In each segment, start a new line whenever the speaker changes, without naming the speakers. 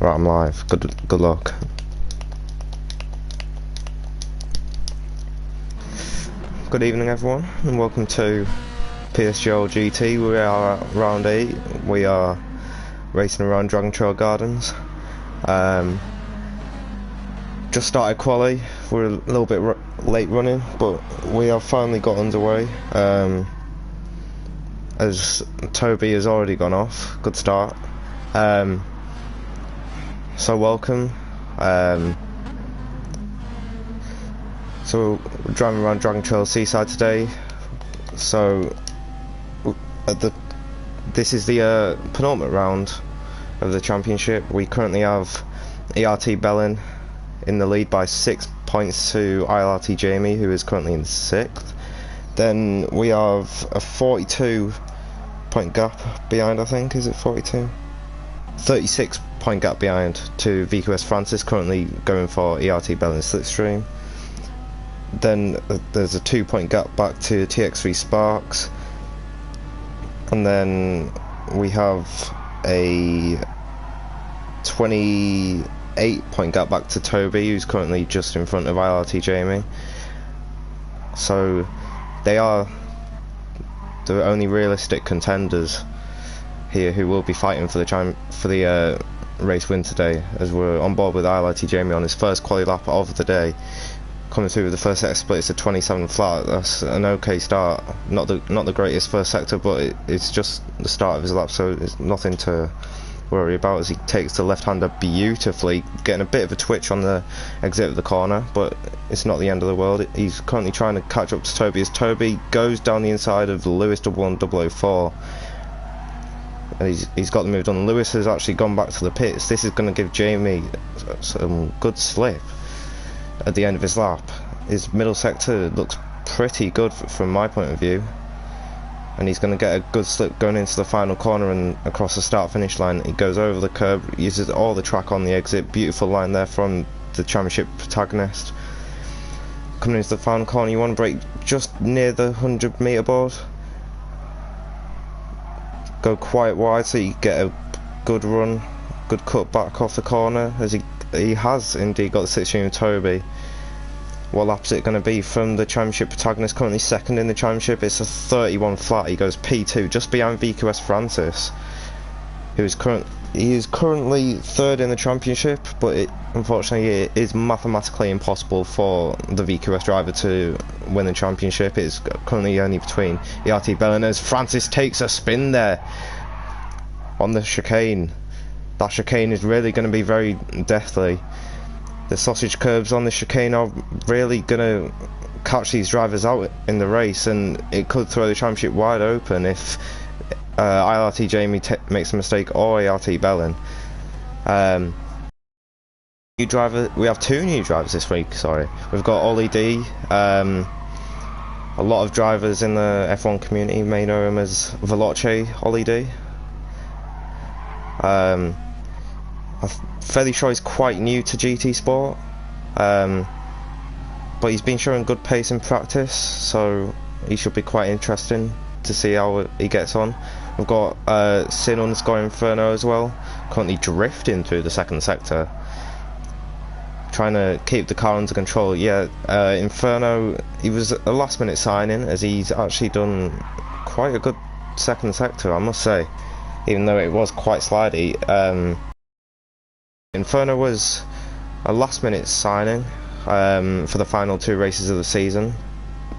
Right, I'm live. Good luck. Good evening, everyone, and welcome to PSGL GT. We are at round 8. We are racing around Dragon Trail Gardens. Just started quali. We're a little bit late running, but we have finally got underway. As Toby has already gone off. Good start. So welcome. So we're driving around Dragon Trail Seaside today. So this is the penultimate round of the championship. We currently have ERT Bellin in the lead by 6 points to ILRT Jamie, who is currently in 6th. Then we have a 42 point gap behind, I think. Is it 42? 36 point gap behind to VQS Francis, currently going for ERT Bellin's slipstream. Then there's a 2 point gap back to TX3 Sparks, and then we have a 28 point gap back to Toby, who's currently just in front of ILRT Jamie. So they are the only realistic contenders here who will be fighting for the race win today, as we're on board with ILRT Jamie on his first quali lap of the day. Coming through with the first sector split, it's a 27 flat. That's an okay start. Not the greatest first sector, but it's just the start of his lap, so it's nothing to worry about as he takes the left-hander beautifully, getting a bit of a twitch on the exit of the corner, but it's not the end of the world. He's currently trying to catch up to Toby as Toby goes down the inside of Lewis 11004. And he's got the move done. Lewis has actually gone back to the pits. This is going to give Jamie some good slip at the end of his lap. His middle sector looks pretty good from my point of view, and he's going to get a good slip going into the final corner and across the start finish line. He goes over the curb, uses all the track on the exit. Beautiful line there from the championship protagonist. Coming into the final corner, you want to brake just near the 100-meter board, go quite wide so you get a good run, good cut back off the corner, as he has indeed got the 16 of Toby. What lap is it going to be from the championship protagonist, currently second in the championship? It's a 31 flat. He goes P2 just behind VQS Francis, who is currently third in the championship, but unfortunately it is mathematically impossible for the VQS driver to win the championship. It's currently only between ERT Bellin as Francis takes a spin there on the chicane. That chicane is really going to be very deathly. The sausage curbs on the chicane are really going to catch these drivers out in the race, and it could throw the championship wide open if ILRT Jamie makes a mistake, or ART Bellin. New driver. We have 2 new drivers this week. Sorry, we've got Ollie D. A lot of drivers in the F1 community may know him as Veloce Ollie D. I'm fairly sure he's quite new to GT Sport, but he's been showing good pace in practice, so he should be quite interesting to see how he gets on. We've got Sin _ Inferno as well, currently drifting through the second sector, trying to keep the car under control. Yeah, Inferno, he was a last minute signing, as he's actually done quite a good second sector, I must say, even though it was quite slidey. Inferno was a last minute signing for the final 2 races of the season.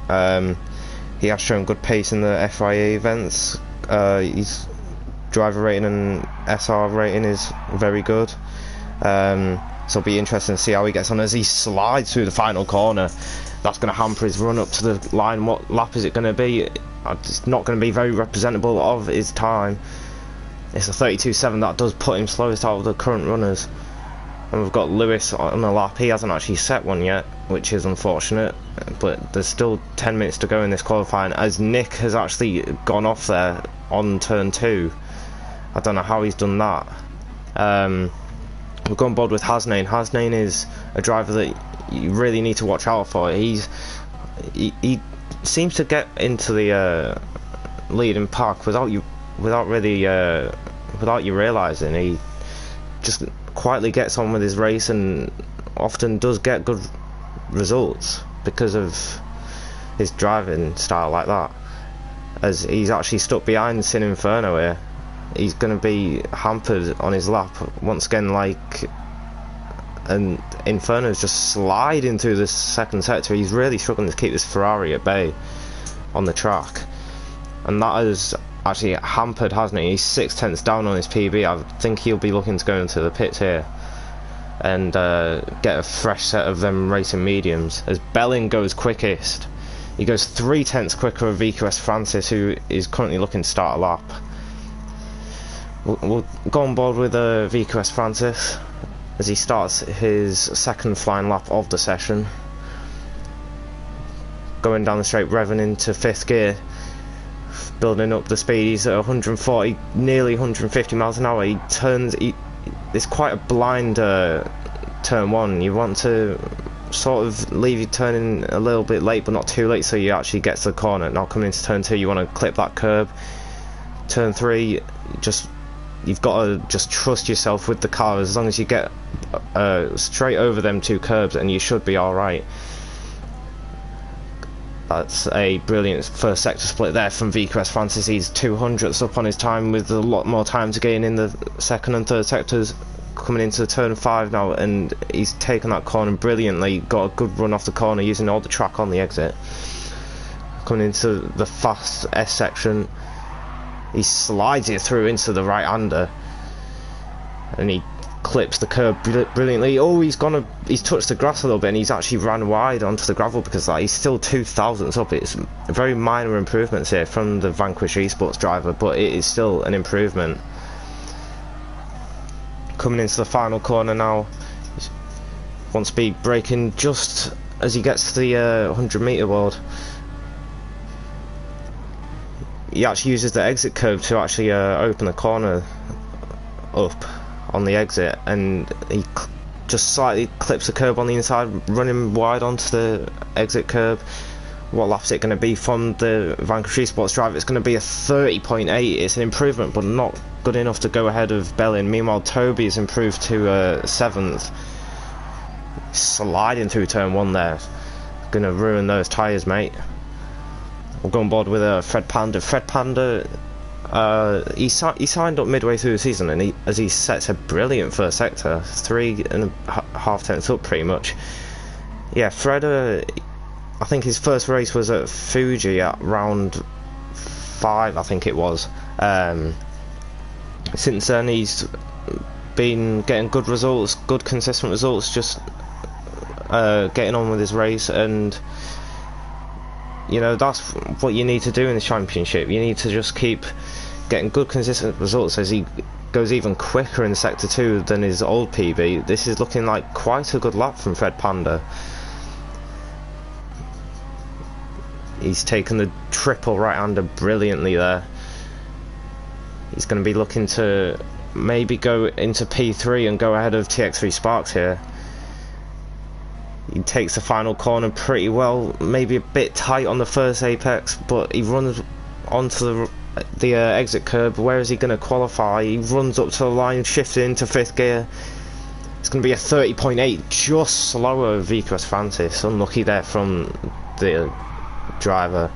He has shown good pace in the FIA events. His driver rating and SR rating is very good. So it'll be interesting to see how he gets on as he slides through the final corner. That's going to hamper his run up to the line. What lap is it going to be? It's not going to be very representable of his time. It's a 32.7. That does put him slowest out of the current runners. And we've got Lewis on the lap. He hasn't actually set one yet, which is unfortunate, but there's still 10 minutes to go in this qualifying, as Nick has actually gone off there on turn 2. I don't know how he's done that. We've gone board with Hasnain. Hasnain is a driver that you really need to watch out for. He seems to get into the leading pack without you realising. He just quietly gets on with his race and often does get good results because of his driving style like that. As he's actually stuck behind Sin Inferno here, he's going to be hampered on his lap once again, and Inferno's just sliding through the second sector. He's really struggling to keep this Ferrari at bay on the track, and that has actually hampered, hasn't he? He's 6/10 down on his PB. I think he'll be looking to go into the pits here and get a fresh set of them racing mediums, as Belling goes quickest. He goes 3/10 quicker of VQS Francis, who is currently looking to start a lap. We'll go on board with VQS Francis as he starts his second flying lap of the session. Going down the straight, revving into 5th gear, building up the speed. He's at 140, nearly 150 miles an hour. He turns, it's quite a blind turn 1. You want to sort of leave your turning a little bit late, but not too late, so you actually get to the corner. Now coming into turn 2, you want to clip that curb. Turn 3, you've got to just trust yourself with the car. As long as you get straight over them 2 curbs, and you should be alright. That's a brilliant first sector split there from VQS Francis. He's 200ths up on his time, with a lot more time to gain in the second and third sectors. Coming into turn 5 now, and he's taken that corner brilliantly. Got a good run off the corner using all the track on the exit. Coming into the fast S section, he slides it through into the right-hander, and he clips the curb brilliantly. Oh, he's touched the grass a little bit, and he's actually ran wide onto the gravel because of that. He's still 2,000ths up. It's very minor improvements here from the Vanquish Esports driver, but it is still an improvement. Coming into the final corner now, he wants to be braking just as he gets to the 100-meter wall. He actually uses the exit curve to actually open the corner up on the exit, and he just slightly clips the curb on the inside, running wide onto the exit curb. What lap's it going to be from the Vanquish Esports driver? It's going to be a 30.8. It's an improvement, but not good enough to go ahead of Belling. Meanwhile, Toby has improved to 7th. Sliding through turn 1 there. Going to ruin those tyres, mate. We'll go on board with Fred Panda. Fred Panda, he signed up midway through the season, and he sets a brilliant first sector, 3.5 tenths up pretty much. Yeah, Fred, I think his first race was at Fuji at round 5, I think it was. Since then he's been getting good results, good consistent results, just getting on with his race, and you know, that's what you need to do in the championship. You need to just keep getting good consistent results as he goes even quicker in sector 2 than his old PB. This is looking like quite a good lap from Fred Panda. He's taken the triple right-hander brilliantly there. He's going to be looking to maybe go into P3 and go ahead of TX3 Sparks here. He takes the final corner pretty well, maybe a bit tight on the first apex, but he runs onto the exit curb. Where is he going to qualify? He runs up to the line, shifting into 5th gear. It's going to be a 30.8, just slower VQS Francis. Unlucky there from the driver.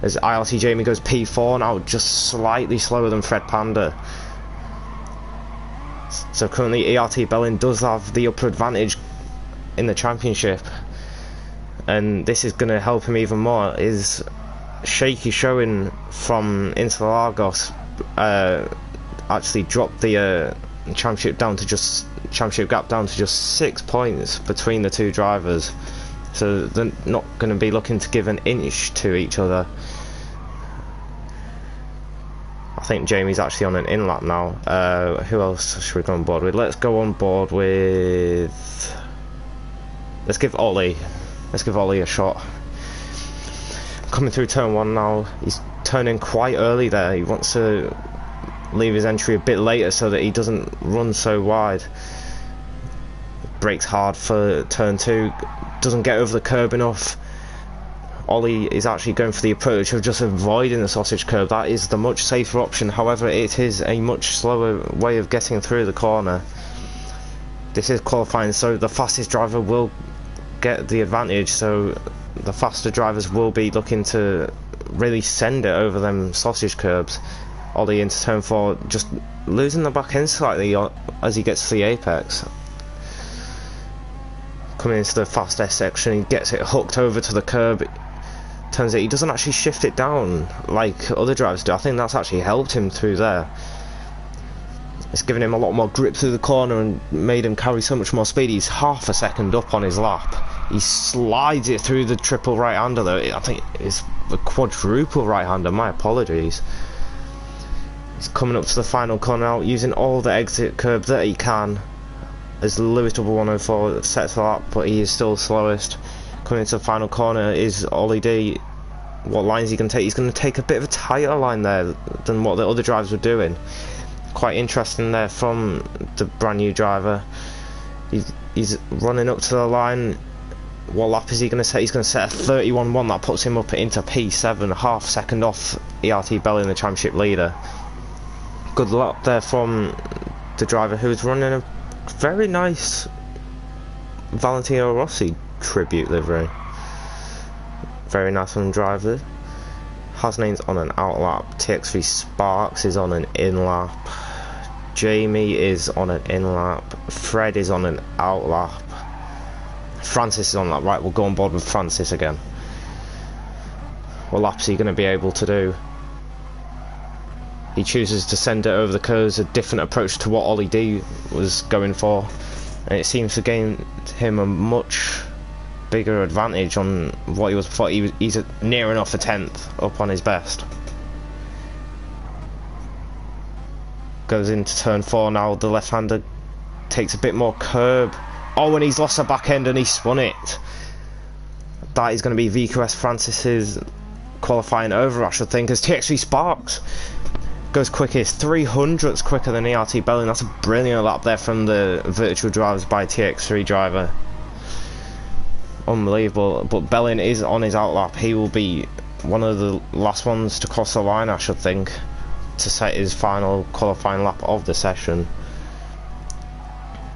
As ILT Jamie goes P4 now, just slightly slower than Fred Panda. So currently ERT Belling does have the upper advantage in the championship, and this is going to help him even more. His shaky showing from Interlagos actually dropped the championship gap down to just 6 points between the two drivers, so they're not going to be looking to give an inch to each other. I think Jamie's actually on an in-lap now. Who else should we go on board with? Let's go on board with... Let's give Ollie a shot. Coming through turn 1 now. He's turning quite early there. He wants to leave his entry a bit later so that he doesn't run so wide. Brakes hard for turn 2. Doesn't get over the curb enough. Ollie is actually going for the approach of just avoiding the sausage curb. That is the much safer option. However, it is a much slower way of getting through the corner. This is qualifying, so the fastest driver will get the advantage, so the faster drivers will be looking to really send it over them sausage curbs. Ollie into turn 4, just losing the back end slightly as he gets to the apex. Coming into the fast S section, he gets it hooked over to the curb. Turns out he doesn't actually shift it down like other drivers do. I think that's actually helped him through there. It's given him a lot more grip through the corner and made him carry so much more speed. He's half a second up on his lap. He slides it through the triple right-hander though. I think it's a quadruple right-hander, my apologies. He's coming up to the final corner now, using all the exit curb that he can. As Lewis 104 sets the lap, but he is still slowest. Coming into the final corner is Ollie D. What line is he going to take? He's going to take a bit of a tighter line there than what the other drivers were doing. Quite interesting there from the brand new driver. He's running up to the line. What lap is he going to set? He's going to set a 31.1. That puts him up into P7, half second off ERT Belling, the championship leader. Good lap there from the driver who's running a very nice Valentino Rossi tribute livery. Very nice on the driver. Hasnain's on an out lap. TX3 Sparks is on an in lap. Jamie is on an in lap. Fred is on an out lap. Francis is on that. Right, we'll go on board with Francis again. What laps are you going to be able to do? He chooses to send it over the curves, a different approach to what Ollie D was going for, and it seems to gain him a much bigger advantage on what he was before. He's near enough a 10th up on his best. Goes into turn 4 now. The left-hander takes a bit more curb. Oh, and he's lost the back end and he spun it. That is going to be VQS Francis's qualifying over, I should think, as TX3 Sparks goes quickest, 300ths quicker than ERT Belling. That's a brilliant lap there from the virtual drivers by TX3 driver. Unbelievable. But Belling is on his out lap. He will be one of the last ones to cross the line, I should think, to set his final qualifying lap of the session.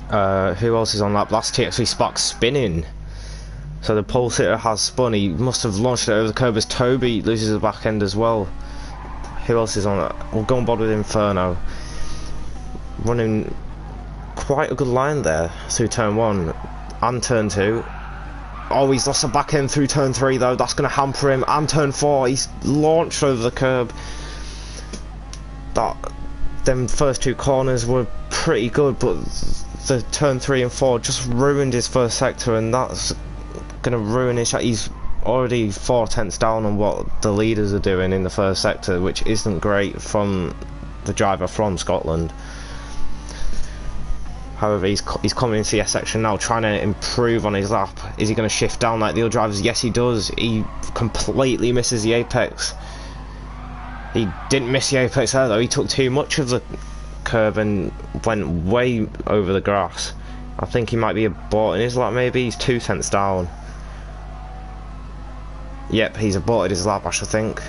Who else is on lap? That's TX3 Sparks spinning. So the pole sitter has spun. He must have launched it over the curb as Toby loses the back end as well. Who else is on that? We'll go on board with Inferno. Running quite a good line there through turn 1 and turn 2. Oh, he's lost the back end through turn 3 though. That's going to hamper him. And turn 4, he's launched over the curb. Them first 2 corners were pretty good, but the turn 3 and 4 just ruined his first sector, and that's going to ruin his shot. He's already 4 tenths down on what the leaders are doing in the first sector, which isn't great from the driver from Scotland. However, he's coming into the S section now, trying to improve on his lap. Is he going to shift down like the other drivers? Yes, he does. He completely misses the apex. He didn't miss the apex there though. He took too much of the curb and went way over the grass. I think he might be aborting his lap. Maybe he's 2 tenths down. Yep, he's aborted his lap, I should think.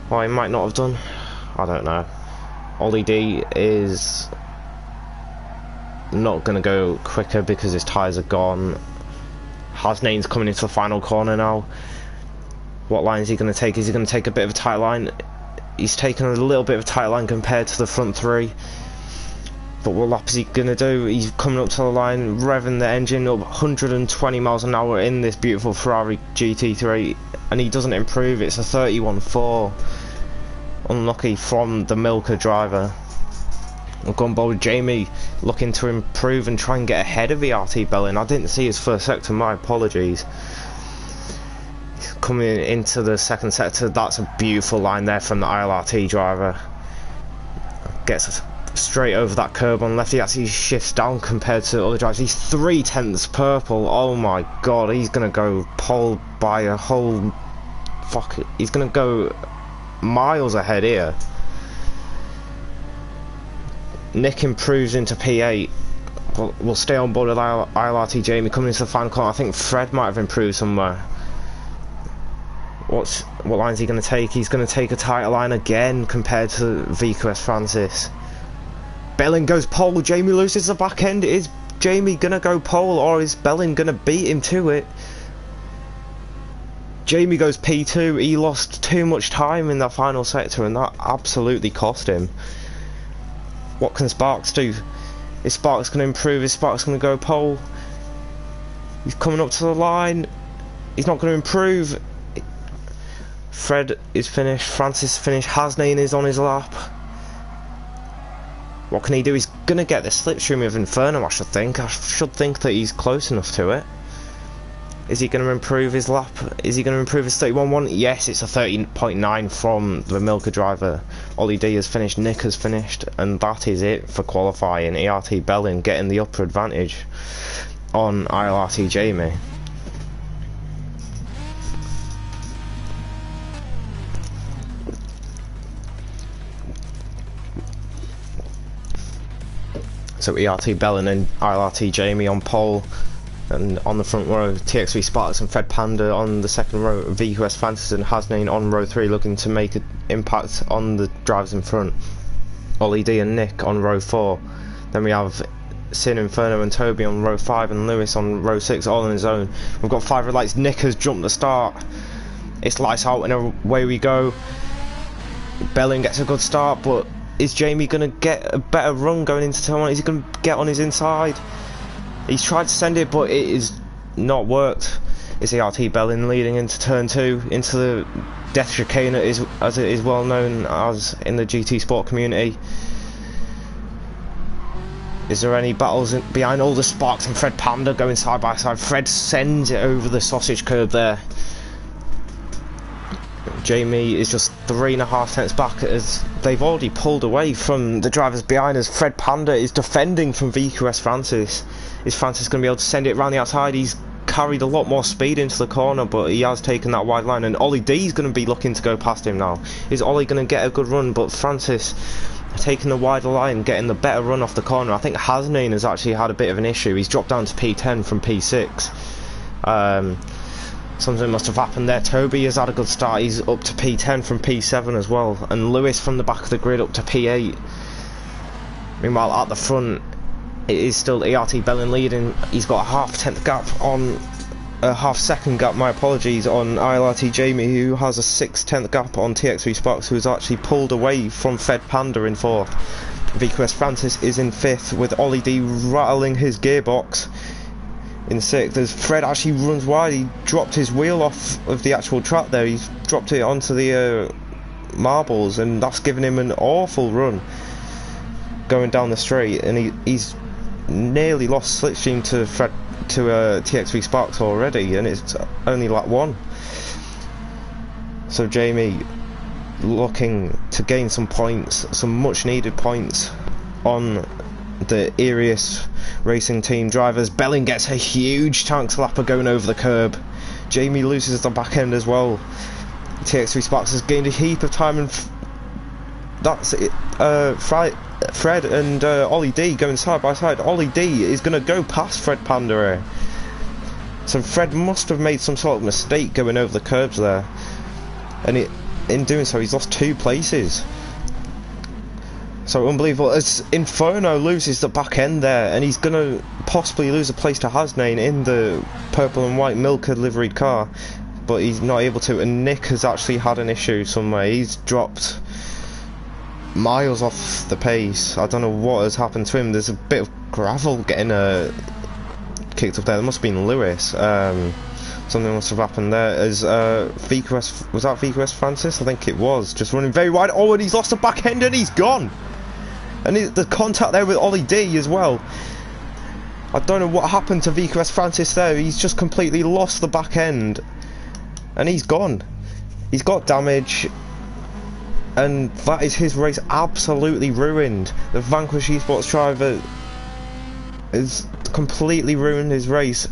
Or he might not have done. I don't know. Ollie D is not going to go quicker because his tyres are gone. Hasnain's coming into the final corner now. What line is he going to take? Is he going to take a bit of a tight line? He's taken a little bit of a tight line compared to the front 3. But what lap is he going to do? He's coming up to the line, revving the engine up 120 miles an hour in this beautiful Ferrari GT3, and he doesn't improve. It's a 31.4. Unlucky from the Milker driver. We've gone bold with Jamie, looking to improve and try and get ahead of ERT Belling. I didn't see his first sector, my apologies. Coming into the second sector, that's a beautiful line there from the ILRT driver. Gets us straight over that curb on left. He actually shifts down compared to other drivers. He's 3 tenths purple. Oh my god, he's gonna go pole by a whole he's gonna go miles ahead here. Nick improves into P8. We'll stay on board with ILRT Jamie coming into the final corner. I think Fred might have improved somewhere. What line is he going to take? He's going to take a tighter line again compared to VQS Francis. Belling goes pole, Jamie loses the back end. Is Jamie gonna go pole, or is Belling gonna beat him to it? Jamie goes P2. He lost too much time in that final sector, and that absolutely cost him. What can Sparks do? Is Sparks going to improve? Is Sparks going to go pole? He's coming up to the line. He's not going to improve. Fred is finished. Francis finished. Hasnain is on his lap. What can he do? He's going to get the slipstream of Inferno, I should think. I should think that he's close enough to it. Is he going to improve his lap? Is he going to improve his 31.1? Yes, it's a 30.9 from the Milker driver. Ollie D has finished, Nick has finished, and that is it for qualifying. ERT Belling getting the upper advantage on ILRT Jamie. So ERT Belling and ILRT Jamie on pole. And on the front row, TXV Sparks and Fred Panda on the second row, VQS Francis and Hasnain on row 3 looking to make an impact on the drivers in front. Ollie D and Nick on row 4. Then we have Sin, Inferno and Toby on row 5 and Lewis on row 6 all on his own. We've got 5 red lights. Nick has jumped the start. It's lights out and away we go. Belling gets a good start, but is Jamie going to get a better run going into turn 1? Is he going to get on his inside? He's tried to send it, but it is not worked. It's ERT Belling leading into turn 2, into the Death Chicane, as it is well known as in the GT Sport community. Is there any battles behind all the Sparks and Fred Panda going side by side? Fred sends it over the sausage curb there. Jamie is just 3.5 tenths back as they've already pulled away from the drivers behind us. Fred Panda is defending from VQS Francis. Is Francis going to be able to send it around the outside? He's carried a lot more speed into the corner, but he has taken that wide line, and Ollie D is going to be looking to go past him now. Is Ollie going to get a good run? But Francis taking the wider line, getting the better run off the corner. I think Hasnain has actually had a bit of an issue. He's dropped down to P10 from P6. Something must have happened there. Toby has had a good start. He's up to P10 from P7 as well, and Lewis from the back of the grid up to P8. Meanwhile, at the front, it is still ERT Belling leading. He's got a half second gap, my apologies, on ILRT Jamie, who has a 6/10 gap on TX3 Sparks, who has actually pulled away from Fred Panda in 4th. VQS Francis is in 5th, with Ollie D rattling his gearbox in 6th. As Fred actually runs wide, he dropped his wheel off of the actual track there. He's dropped it onto the marbles, and that's given him an awful run going down the straight, and he's nearly lost slipstream to TX3 Sparks already, and it's only lap 1. So Jamie looking to gain some points, some much needed points on the Arius Racing Team drivers. Belling gets a huge tank slapper going over the curb. Jamie loses the back end as well. TX3 Sparks has gained a heap of time, and that's it. Fred and Ollie D going side by side. Ollie D is going to go past Fred Panda here. So Fred must have made some sort of mistake going over the curbs there, and in doing so he's lost 2 places. So unbelievable, as Inferno loses the back end there, and he's going to possibly lose a place to Hasnain in the purple and white Milker liveried car, but he's not able to. And Nick has actually had an issue somewhere. He's dropped miles off the pace. I don't know what has happened to him. There's a bit of gravel getting kicked up there. There must have been Lewis. Something must have happened there. As VQS, was that VQS Francis? I think it was. Just running very wide. Oh, and he's lost the back end, and he's gone. And the contact there with Ollie D as well. I don't know what happened to VQS Francis there. He's just completely lost the back end, and he's gone. He's got damage, and that is his race absolutely ruined. The Vanquish Esports driver has completely ruined his race,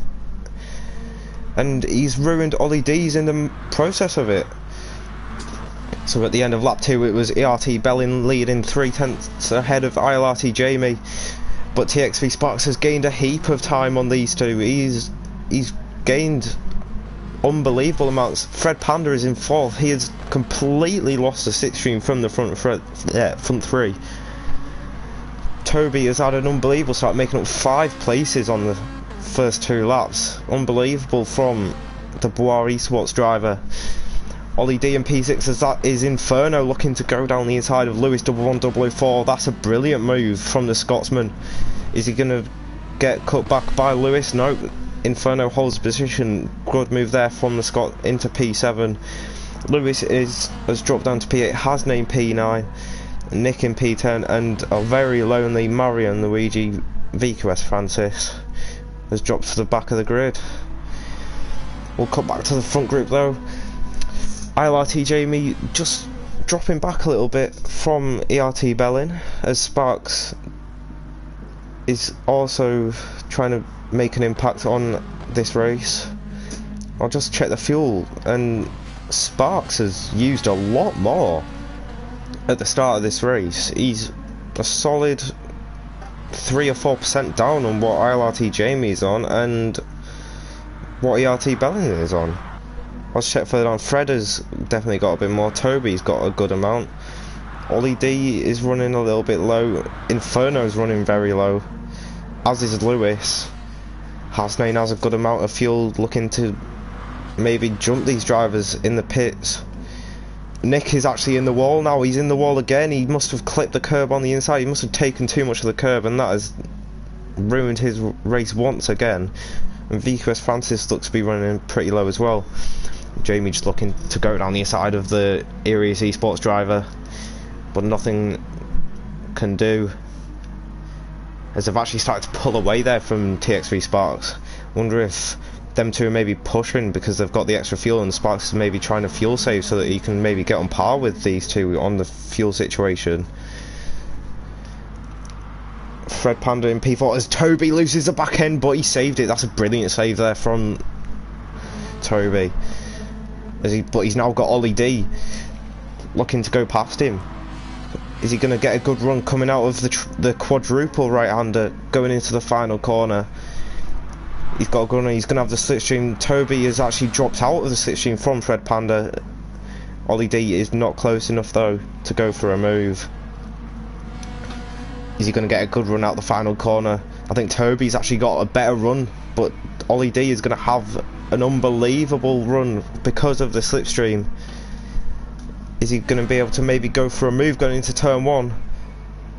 and he's ruined Ollie D's in the process of it. So at the end of lap 2, it was ERT Belling leading 3 tenths ahead of ILRT Jamie, but TXV Sparks has gained a heap of time on these two. He's gained unbelievable amounts. Fred Panda is in 4th. He has completely lost the slipstream from the front 3. Toby has had an unbelievable start, making up 5 places on the first 2 laps. Unbelievable from the Bois Esports driver. Ollie D and P6 is Inferno looking to go down the inside of Lewis 1104. That's a brilliant move from the Scotsman. Is he going to get cut back by Lewis? No. Inferno holds position. Good move there from the Scot into P7. Lewis has dropped down to P8, has named P9, Nick in P10, and a very lonely Mario and Luigi VQS Francis has dropped to the back of the grid. We'll cut back to the front group though. ILRT Jamie just dropping back a little bit from ERT Bellin, as Sparks is also trying to make an impact on this race. I'll just check the fuel, and Sparks has used a lot more at the start of this race. He's a solid 3 or 4% down on what ILRT Jamie is on and what ERT Bellin is on. I'll check further down. Fred has definitely got a bit more. Toby's got a good amount. Ollie D is running a little bit low. Inferno's running very low, as is Lewis. Hasnain has a good amount of fuel, looking to maybe jump these drivers in the pits. Nick is actually in the wall now. He's in the wall again. He must have clipped the curb on the inside. He must have taken too much of the curb, and that has ruined his race once again. And VQS Francis looks to be running pretty low as well. Jamie just looking to go down the inside of the Erius Esports driver, but nothing can do, as they've actually started to pull away there from TX3 Sparks. Wonder if them two are maybe pushing because they've got the extra fuel, and Sparks is maybe trying to fuel save so that he can maybe get on par with these two on the fuel situation. Fred Panda in P4 as Toby loses the back end, but he saved it. That's a brilliant save there from Toby. But he's now got Ollie D looking to go past him. Is he going to get a good run coming out of the quadruple right-hander going into the final corner? He's got a gunner. He's going to have the slipstream. Toby has actually dropped out of the slipstream from Fred Panda. Ollie D is not close enough though to go for a move. Is he going to get a good run out the final corner? I think Toby's actually got a better run, but Ollie D is going to have an unbelievable run because of the slipstream. Is he going to be able to maybe go for a move going into turn 1?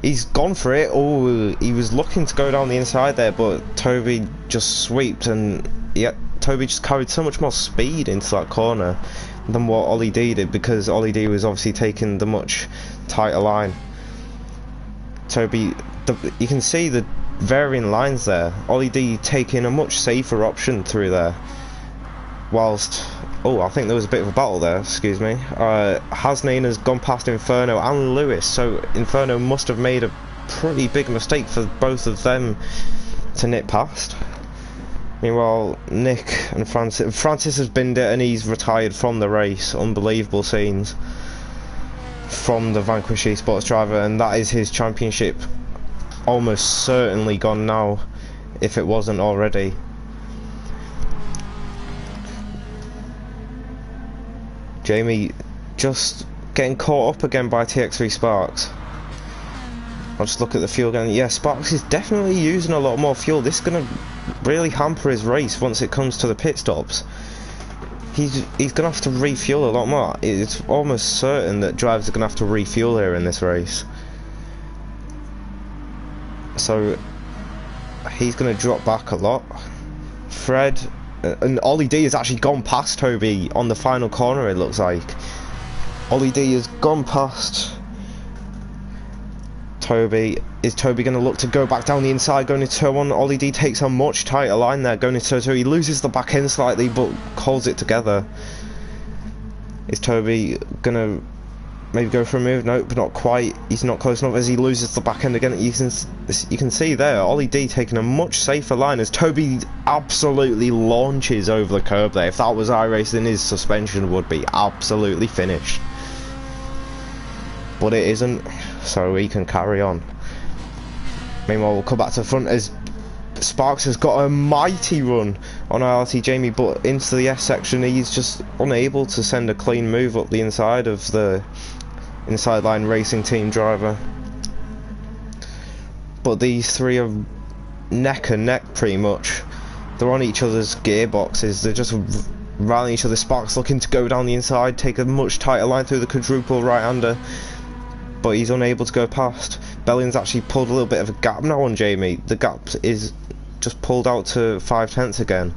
He's gone for it. Oh, he was looking to go down the inside there, but Toby just sweeped, and yeah, Toby just carried so much more speed into that corner than what Ollie D did, because Ollie D was obviously taking the much tighter line. Toby, you can see the varying lines there. Ollie D taking a much safer option through there, whilst, oh, I think there was a bit of a battle there, excuse me. Hasnain has gone past Inferno and Lewis, so Inferno must have made a pretty big mistake for both of them to nip past. Meanwhile, Nick and Francis has binned it and he's retired from the race. Unbelievable scenes from the Vanquish Esports driver, and that is his championship almost certainly gone now, if it wasn't already. Jamie just getting caught up again by TX3 Sparks. I'll just look at the fuel again. Yeah, Sparks is definitely using a lot more fuel. This is going to really hamper his race once it comes to the pit stops. He's going to have to refuel a lot more. It's almost certain that drivers are going to have to refuel here in this race. So he's going to drop back a lot. Fred and Ollie D has actually gone past Toby on the final corner, it looks like. Ollie D has gone past Toby. Is Toby going to look to go back down the inside going into turn 1? Ollie D takes a much tighter line there going into turn 2. He loses the back end slightly but holds it together. Is Toby going to maybe go for a move? No, but not quite. He's not close enough as he loses the back end again. You can see there, Ollie D taking a much safer line as Toby absolutely launches over the curb there. If that was iRacing, his suspension would be absolutely finished. But it isn't, so he can carry on. Meanwhile, we'll come back to the front as Sparks has got a mighty run on IRT Jamie, but into the S section he's just unable to send a clean move up the inside of the inside line racing team driver. but these three are neck and neck pretty much. They're on each other's gearboxes. They're just rallying each other. Sparks looking to go down the inside, take a much tighter line through the quadruple right-hander, but he's unable to go past. Bellin's actually pulled a little bit of a gap now on Jamie. The gap is just pulled out to 5/10 again.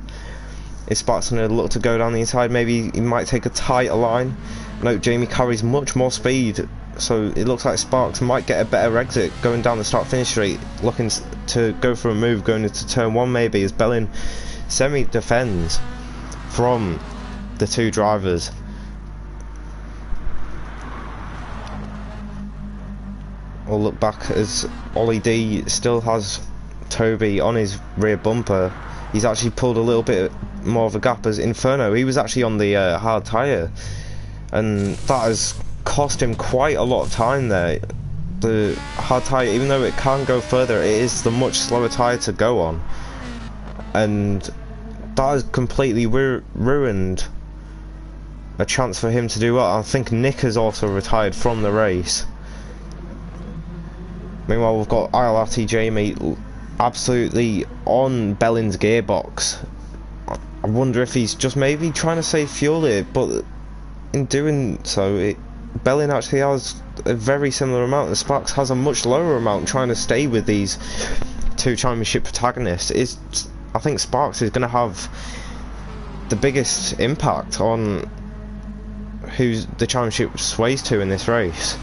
Is Sparks going to look to go down the inside? Maybe he might take a tighter line. No, Jamie carries much more speed, so it looks like Sparks might get a better exit going down the start-finish straight, looking to go for a move going into turn 1 maybe, as Bellin semi-defends from the two drivers. We'll look back as Ollie D still has Toby on his rear bumper. He's actually pulled a little bit more of a gap as Inferno. He was actually on the hard tyre, and that has cost him quite a lot of time there. The hard tyre, even though it can go further, it is the much slower tyre to go on, and that has completely ruined a chance for him to do well. I think Nick has also retired from the race. Meanwhile, we've got ILRT Jamie absolutely on Bellin's gearbox. I wonder if he's just maybe trying to save fuel here, but in doing so, Bellin actually has a very similar amount, and Sparks has a much lower amount, trying to stay with these two championship protagonists. I think Sparks is going to have the biggest impact on who the championship sways to in this race.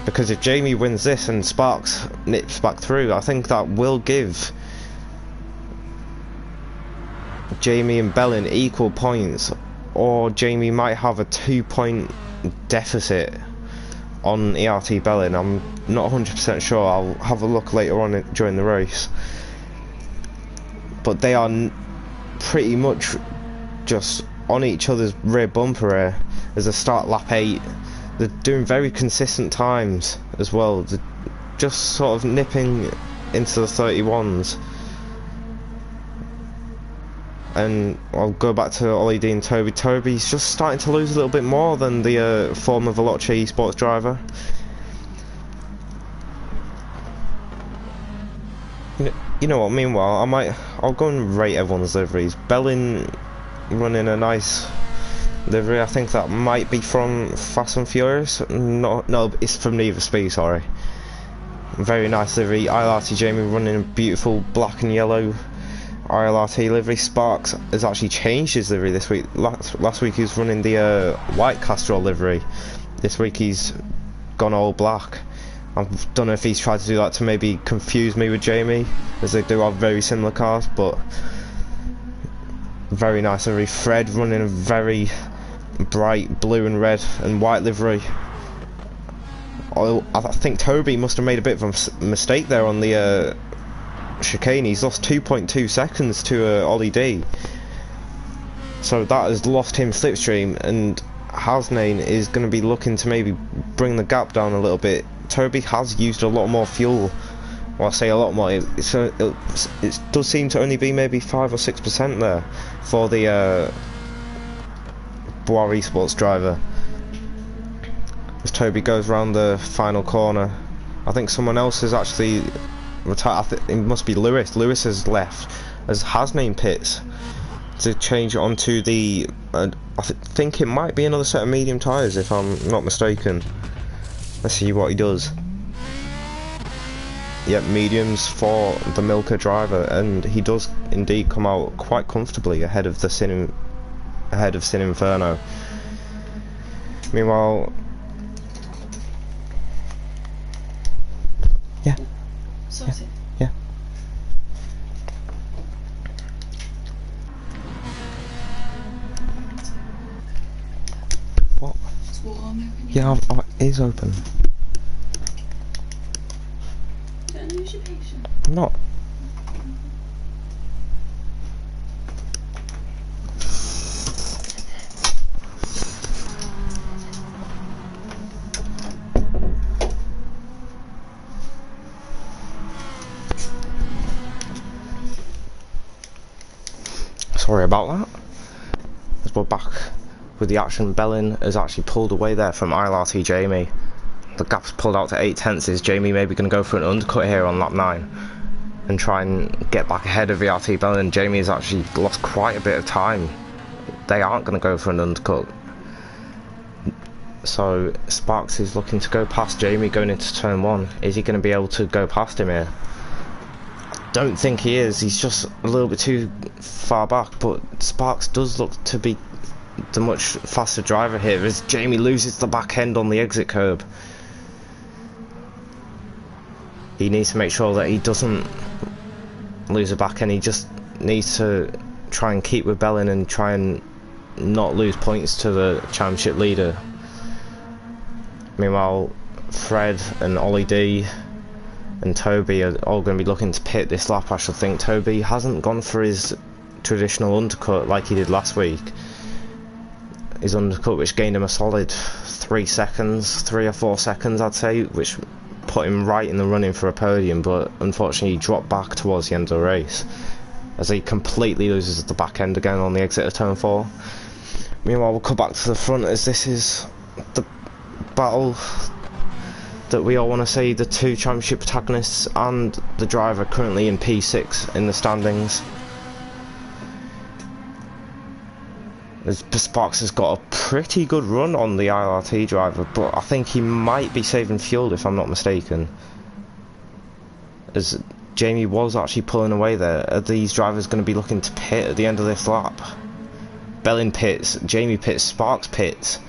Because if Jamie wins this and Sparks nips back through, I think that will give Jamie and Bellin equal points, or Jamie might have a 2-point deficit on ERT Bellin. I'm not 100% sure. I'll have a look later on during the race. But they are pretty much just on each other's rear bumper here as they start lap 8. They're doing very consistent times as well. They're just sort of nipping into the 31s. And I'll go back to Ollie D and Toby. Toby's just starting to lose a little bit more than the former Veloce esports driver. You know what, meanwhile, I'll go and rate everyone's liveries. Bellin running a nice livery. I think that might be from Fast and Furious. No, it's from Need for Speed, sorry. Very nice livery. ILRT Jamie running a beautiful black and yellow ILRT livery. Sparks has actually changed his livery this week. Last week he was running the white Castrol livery. This week he's gone all black. I don't know if he's tried to do that to maybe confuse me with Jamie, as they do have very similar cars, but very nice livery. Fred running a very bright blue and red and white livery. I think Toby must have made a bit of a mistake there on the chicane. He's lost 2.2 seconds to Ollie D, so that has lost him slipstream, and Hasnain is going to be looking to maybe bring the gap down a little bit. Toby has used a lot more fuel. Well, I say a lot more. It does seem to only be maybe 5 or 6% there for the Bois esports driver. As Toby goes round the final corner, I think someone else has actually retired. It must be Lewis. Lewis has left as Hasnain pits to change it onto the I think it might be another set of medium tyres if I'm not mistaken. Let's see what he does. Yep, mediums for the Milka driver, and he does indeed come out quite comfortably ahead of the Sin Inferno. Meanwhile, yeah. What? Yeah, it is open.
Don't lose your patience.
I'm not. Sorry about that. As we're back with the action, Bellin has actually pulled away there from ILRT Jamie. the gap's pulled out to 8/10. Is Jamie maybe going to go for an undercut here on lap 9 and try and get back ahead of VRT Bellin? Jamie has actually lost quite a bit of time. They aren't going to go for an undercut. So Sparks is looking to go past Jamie going into turn 1. Is he going to be able to go past him here? I don't think he is. He's just a little bit too far back, but Sparks does look to be the much faster driver here as Jamie loses the back end on the exit curb. He needs to make sure that he doesn't lose the back end. He just needs to try and keep with Bellin and try and not lose points to the championship leader. Meanwhile, Fred and Ollie D and Toby are all going to be looking to pit this lap. I should think Toby hasn't gone for his traditional undercut like he did last week. His undercut, which gained him a solid 3 or 4 seconds, I'd say, which put him right in the running for a podium, but unfortunately he dropped back towards the end of the race as he completely loses the back end again on the exit of turn 4. Meanwhile, we'll come back to the front as this is the battle that we all want to see, the two championship protagonists and the driver currently in P6 in the standings. As Sparks has got a pretty good run on the ILRT driver, but I think he might be saving fuel if I'm not mistaken, as Jamie was actually pulling away there. Are these drivers going to be looking to pit at the end of this lap? Bellin pits, Jamie pits, Sparks pits.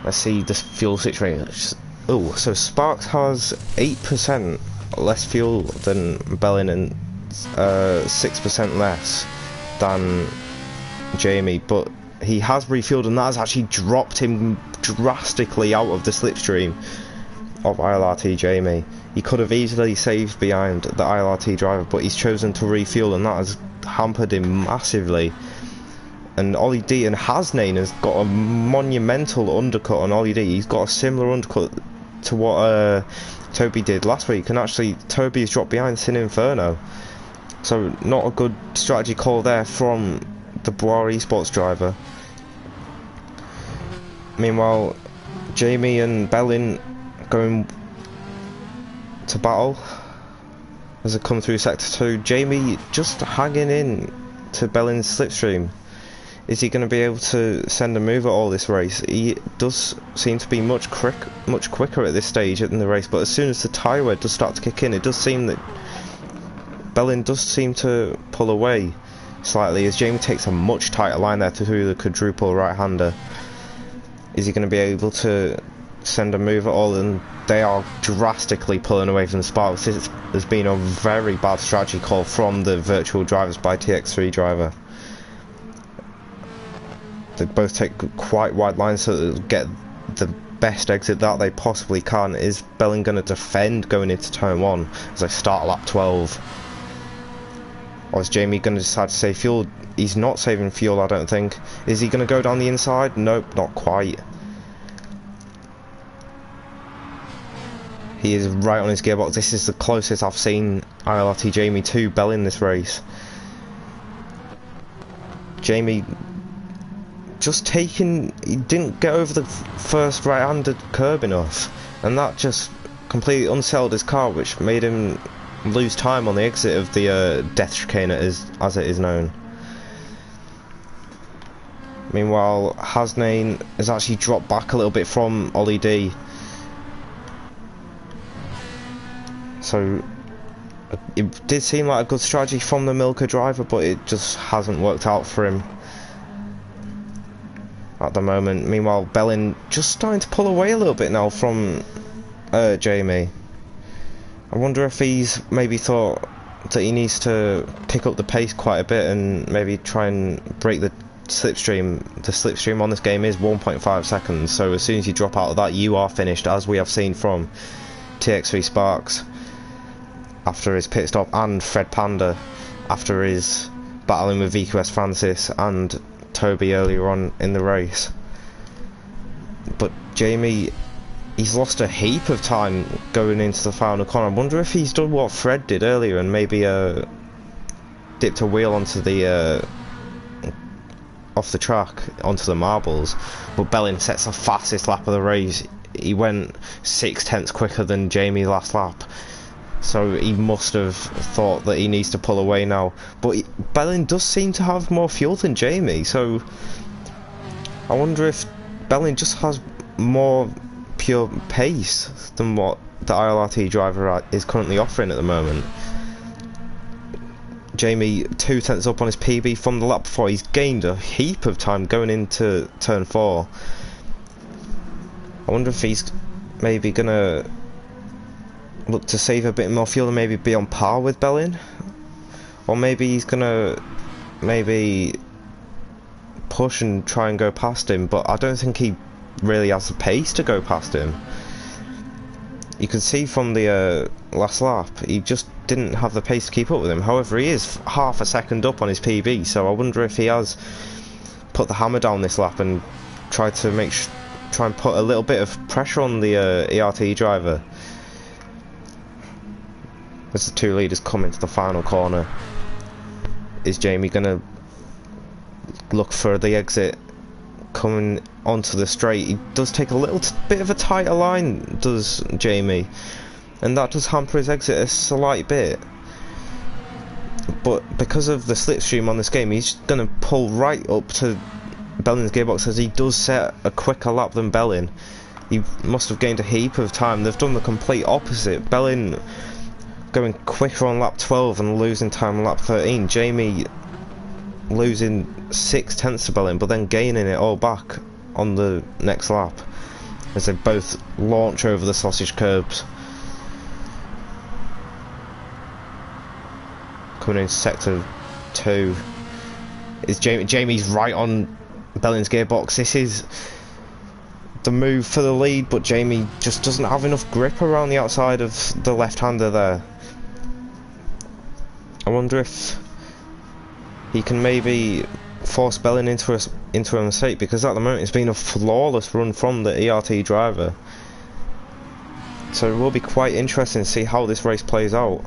Let's see the fuel situation. Oh, so Sparks has 8% less fuel than Bellin and 6% less than Jamie, but he has refueled and that has actually dropped him drastically out of the slipstream of ILRT Jamie. He could have easily saved behind the ILRT driver, but he's chosen to refuel and that has hampered him massively. And Ollie D and Hasnain has got a monumental undercut on Ollie D. He's got a similar undercut to what Toby did last week, and actually Toby has dropped behind Sin Inferno. So not a good strategy call there from the Bois Esports driver. Meanwhile, Jamie and Bellin going to battle as they come through sector 2. Jamie just hanging in to Bellin's slipstream. Is he going to be able to send a move at all this race? He does seem to be much quicker at this stage in the race, but as soon as the tyre wear does start to kick in, it does seem that Bellin does seem to pull away slightly as Jamie takes a much tighter line there to the quadruple right-hander. Is he going to be able to send a move at all? And they are drastically pulling away from the Sparks. This has been a very bad strategy call from the virtual drivers by TX3 driver. They both take quite wide lines so that they'll get the best exit that they possibly can. Is Bellin going to defend going into turn 1 as they start lap 12? Or is Jamie going to decide to save fuel? He's not saving fuel, I don't think. Is he going to go down the inside? Nope, not quite. He is right on his gearbox. This is the closest I've seen ILRT Jamie to Bellin this race. Jamie just he didn't get over the first right-handed curb enough, and that just completely unsettled his car, which made him lose time on the exit of the death chicane as it is known. Meanwhile, Hasnain has actually dropped back a little bit from Ollie D. So it did seem like a good strategy from the Milker driver, but it just hasn't worked out for him at the moment. Meanwhile, Bellin just starting to pull away a little bit now from Jamie. I wonder if he's maybe thought that he needs to pick up the pace quite a bit and maybe try and break the slipstream. The slipstream on this game is 1.5 seconds, so as soon as you drop out of that, you are finished, as we have seen from TX3 Sparks after his pit stop, and Fred Panda after his battling with VQS Francis and Toby earlier on in the race. But Jamie, he's lost a heap of time going into the final corner. I wonder if he's done what Fred did earlier and maybe dipped a wheel onto the off the track onto the marbles, but Belling sets the fastest lap of the race. He went 6/10 quicker than Jamie last lap, so he must have thought that he needs to pull away now. But Belling does seem to have more fuel than Jamie, so I wonder if Belling just has more pure pace than what the ILRT driver is currently offering at the moment. Jamie 2/10 up on his PB from the lap before. He's gained a heap of time going into turn 4. I wonder if he's maybe gonna look to save a bit more fuel and maybe be on par with Belling, or maybe he's gonna maybe push and try and go past him, but I don't think he really has the pace to go past him. You can see from the last lap, he just didn't have the pace to keep up with him. However, he is half a second up on his PB, so I wonder if he has put the hammer down this lap and tried to try and put a little bit of pressure on the ERT driver. As the two leaders come into the final corner, is Jamie gonna look for the exit coming onto the straight? He does take a little bit of a tighter line, does Jamie, and that does hamper his exit a slight bit. But because of the slipstream on this game, he's going to pull right up to Belling's gearbox, as he does set a quicker lap than Belling. He must have gained a heap of time. They've done the complete opposite. Belling going quicker on lap 12 and losing time on lap 13. Jamie losing 6/10 to Belling, but then gaining it all back on the next lap as they both launch over the sausage curbs. Coming into sector 2 is Jamie. Jamie's right on Belling's gearbox. This is the move for the lead, but Jamie just doesn't have enough grip around the outside of the left-hander there. I wonder if he can maybe force Belling into a mistake, because at the moment it's been a flawless run from the ERT driver. So it will be quite interesting to see how this race plays out.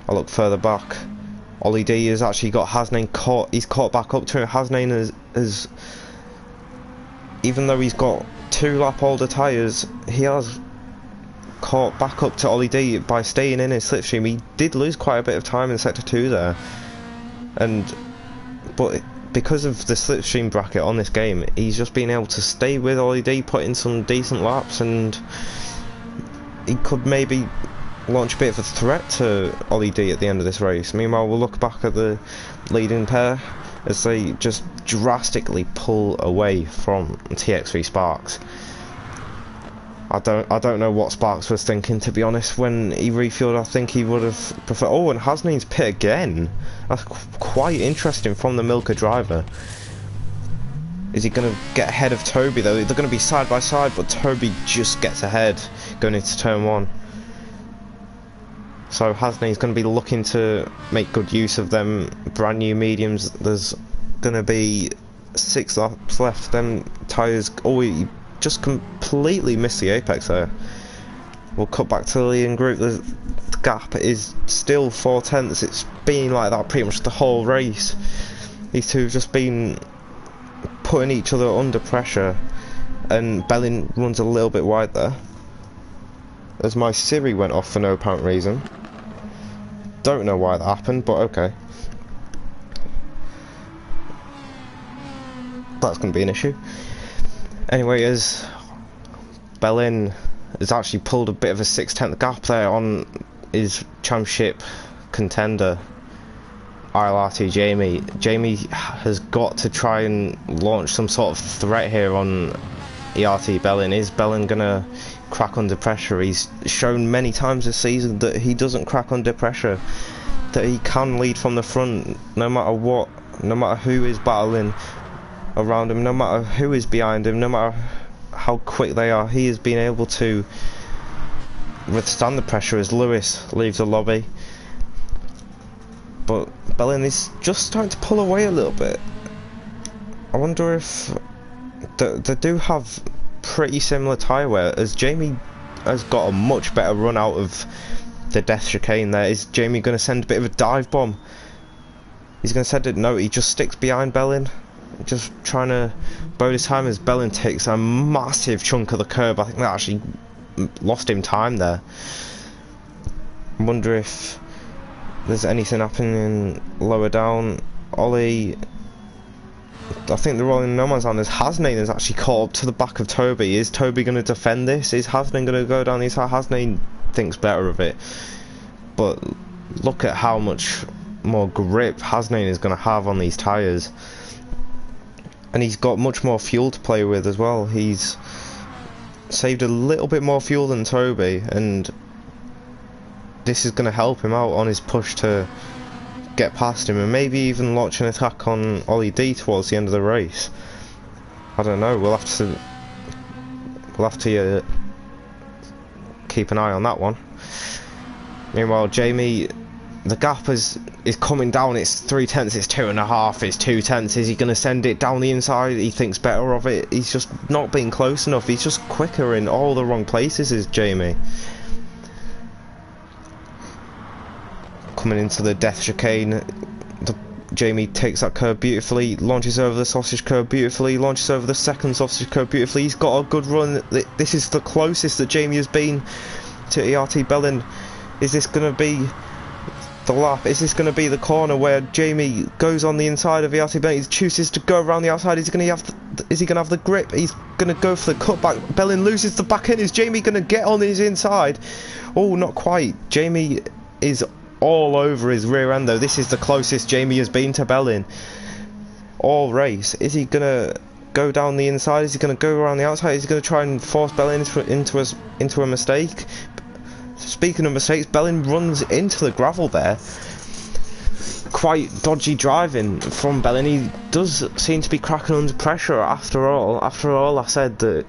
I look further back. Ollie D has actually got Hasnain caught. He's caught back up to him. Hasnain has, even though he's got 2 lap older tyres, he has caught back up to Ollie D by staying in his slipstream. He did lose quite a bit of time in sector 2 there, but because of the slipstream bracket on this game, he's just been able to stay with Ollie D, put in some decent laps, and he could maybe launch a bit of a threat to Ollie D at the end of this race. Meanwhile, we'll look back at the leading pair as they just drastically pull away from TX3 Sparks. I don't know what Sparks was thinking, to be honest. When he refueled, I think he would have preferred. Oh, and Hasnain's pit again. That's quite interesting from the Milker driver. Is he going to get ahead of Toby though? They're going to be side by side, but Toby just gets ahead going into turn 1. So Hasnain's going to be looking to make good use of them brand new mediums. There's going to be 6 laps left. Them tyres, oh, he just completely missed the apex there. We'll cut back to the leading group. The gap is still 4/10. It's been like that pretty much the whole race. These two have just been putting each other under pressure, and Belling runs a little bit wide there as my Siri went off for no apparent reason. Don't know why that happened, but okay. That's going to be an issue. Anyway, as Belling has actually pulled a bit of a 6/10 gap there on his championship contender, ILRT Jamie. Jamie has got to try and launch some sort of threat here on ERT Belling. Is Belling going to crack under pressure? He's shown many times this season that he doesn't crack under pressure, that he can lead from the front no matter what, no matter who is battling around him, no matter who is behind him, no matter how quick they are. He has been able to withstand the pressure as Lewis leaves the lobby, but Belling is just starting to pull away a little bit. I wonder if they do have pretty similar tyre wear, as Jamie has got a much better run out of the death chicane there. Is Jamie going to send a bit of a dive bomb? He's going to send it. No, he just sticks behind Bellin, just trying to bide his time as Bellin takes a massive chunk of the curb. I think that actually lost him time there. I wonder if there's anything happening lower down. Ollie, I think they're all in no man's land as Hasnain is actually caught up to the back of Toby. Is Toby going to defend this? Is Hasnain going to go down the inside? Hasnain thinks better of it, but look at how much more grip Hasnain is going to have on these tyres, and he's got much more fuel to play with as well. He's saved a little bit more fuel than Toby, and this is going to help him out on his push to get past him and maybe even launch an attack on Ollie D towards the end of the race. I don't know, we'll have to keep an eye on that one. Meanwhile, Jamie, the gap is coming down. It's 3/10, it's 2.5, it's 2/10. Is he going to send it down the inside? He thinks better of it. He's just not being close enough. He's just quicker in all the wrong places, is Jamie. Coming into the death chicane, Jamie takes that curve beautifully, launches over the sausage curve beautifully, launches over the second sausage curve beautifully. He's got a good run. This is the closest that Jamie has been to ERT Bellin. Is this going to be the lap? Is this going to be the corner where Jamie goes on the inside of ERT Bellin? He chooses to go around the outside. Is he going to have the grip? He's going to go for the cutback. Bellin loses the back end. Is Jamie going to get on his inside? Oh, not quite. Jamie is all over his rear end though. This is the closest Jamie has been to Bellin all race. Is he gonna go down the inside? Is he gonna go around the outside? Is he gonna try and force Bellin into a mistake? Speaking of mistakes, Bellin runs into the gravel there. Quite dodgy driving from Bellin. He does seem to be cracking under pressure after all. After all, I said that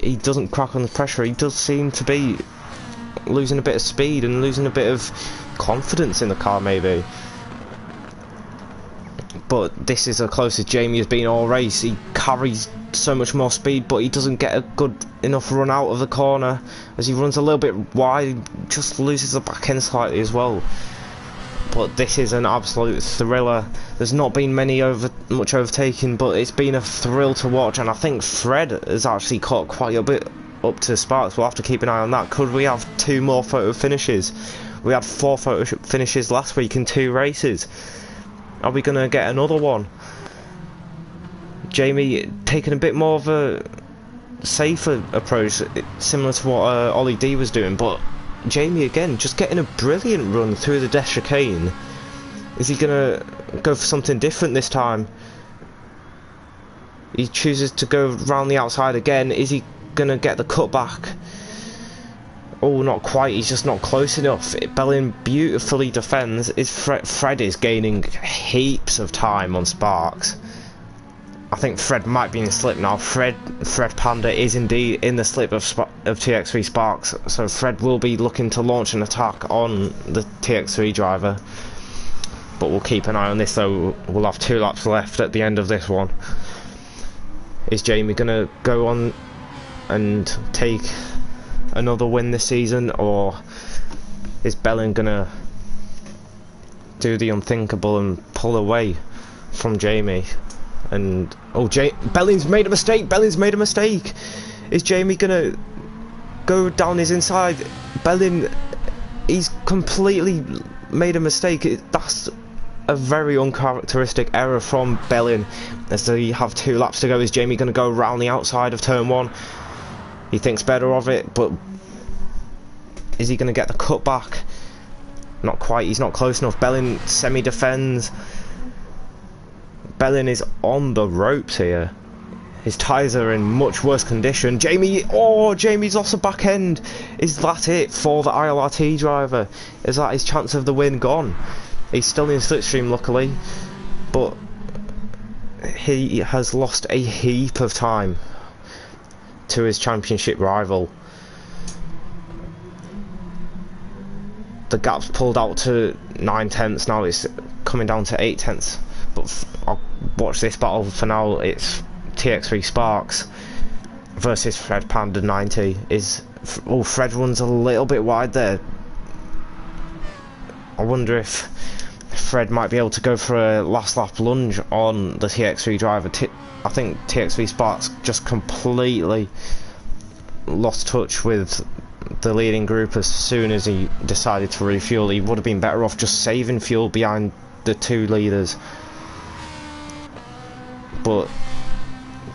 he doesn't crack under pressure. He does seem to be losing a bit of speed and losing a bit of confidence in the car maybe. But this is the closest Jamie has been all race. He carries so much more speed, but he doesn't get a good enough run out of the corner as he runs a little bit wide, just loses the back end slightly as well. But this is an absolute thriller. There's not been much overtaking, but it's been a thrill to watch, and I think Fred has actually caught quite a bit up to Sparks. We'll have to keep an eye on that. Could we have 2 more photo finishes? We had 4 photo finishes last week in 2 races. Are we going to get another one? Jamie taking a bit more of a safer approach, similar to what Ollie D was doing, but Jamie again just getting a brilliant run through the death chicane. Is he going to go for something different this time? He chooses to go round the outside again. Is he going to get the cutback? Oh, not quite. He's just not close enough. Bellin beautifully defends. Fred is gaining heaps of time on Sparks. I think Fred might be in the slip now. Fred Panda is indeed in the slip of TX3 Sparks, so Fred will be looking to launch an attack on the TX3 driver. But we'll keep an eye on this though. We'll have 2 laps left at the end of this one. Is Jamie going to go on and take another win this season, or is Bellin gonna do the unthinkable and pull away from Jamie? And Bellin's made a mistake. Is Jamie gonna go down his inside? Bellin, he's completely made a mistake. That's a very uncharacteristic error from Bellin. As they have 2 laps to go, is Jamie gonna go around the outside of turn 1? He thinks better of it, but is he going to get the cutback? Not quite, he's not close enough. Bellin semi-defends. Bellin is on the ropes here. His tyres are in much worse condition. Jamie's lost the back end. Is that it for the ILRT driver? Is that his chance of the win gone? He's still in slipstream luckily, but he has lost a heap of time to his championship rival. The gap's pulled out to 9/10. Now it's coming down to 8/10. But I'll watch this battle for now. It's TX3 Sparks versus Fred Panda 90. Fred runs a little bit wide there. I wonder if Fred might be able to go for a last lap lunge on the TX3 driver. I think TX3 Sparks just completely lost touch with the leading group as soon as he decided to refuel. He would have been better off just saving fuel behind the two leaders, but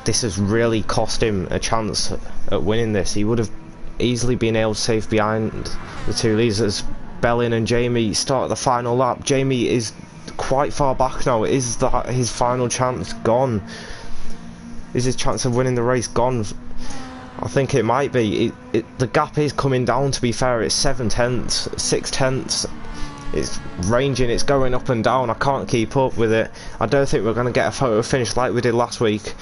this has really cost him a chance at winning this. He would have easily been able to save behind the two leaders as Bellin and Jamie start the final lap. Jamie is quite far back now. Is that his final chance gone? Is his chance of winning the race gone? I think it might be. The gap is coming down, to be fair. It's 7 tenths, 6 tenths. It's ranging, it's going up and down. I can't keep up with it. I don't think we're going to get a photo finish like we did last week.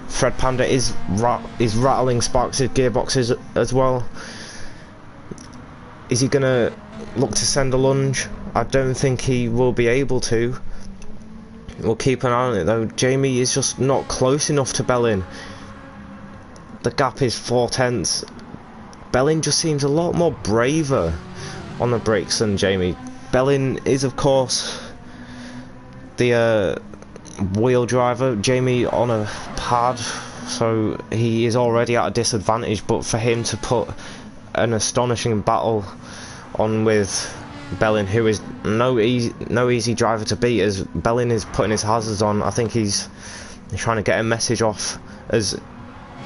Fred Panda is rattling Sparks' gearboxes as well. Is he going to look to send a lunge? I don't think he will be able to. We'll keep an eye on it though. Jamie is just not close enough to Bellin. The gap is 4 tenths. Bellin just seems a lot more braver on the brakes than Jamie. Bellin is of course the wheel driver, Jamie on a pad, so he is already at a disadvantage, but for him to put an astonishing battle on with Bellin, who is no easy driver to beat, as Bellin is putting his hazards on. I think he's trying to get a message off as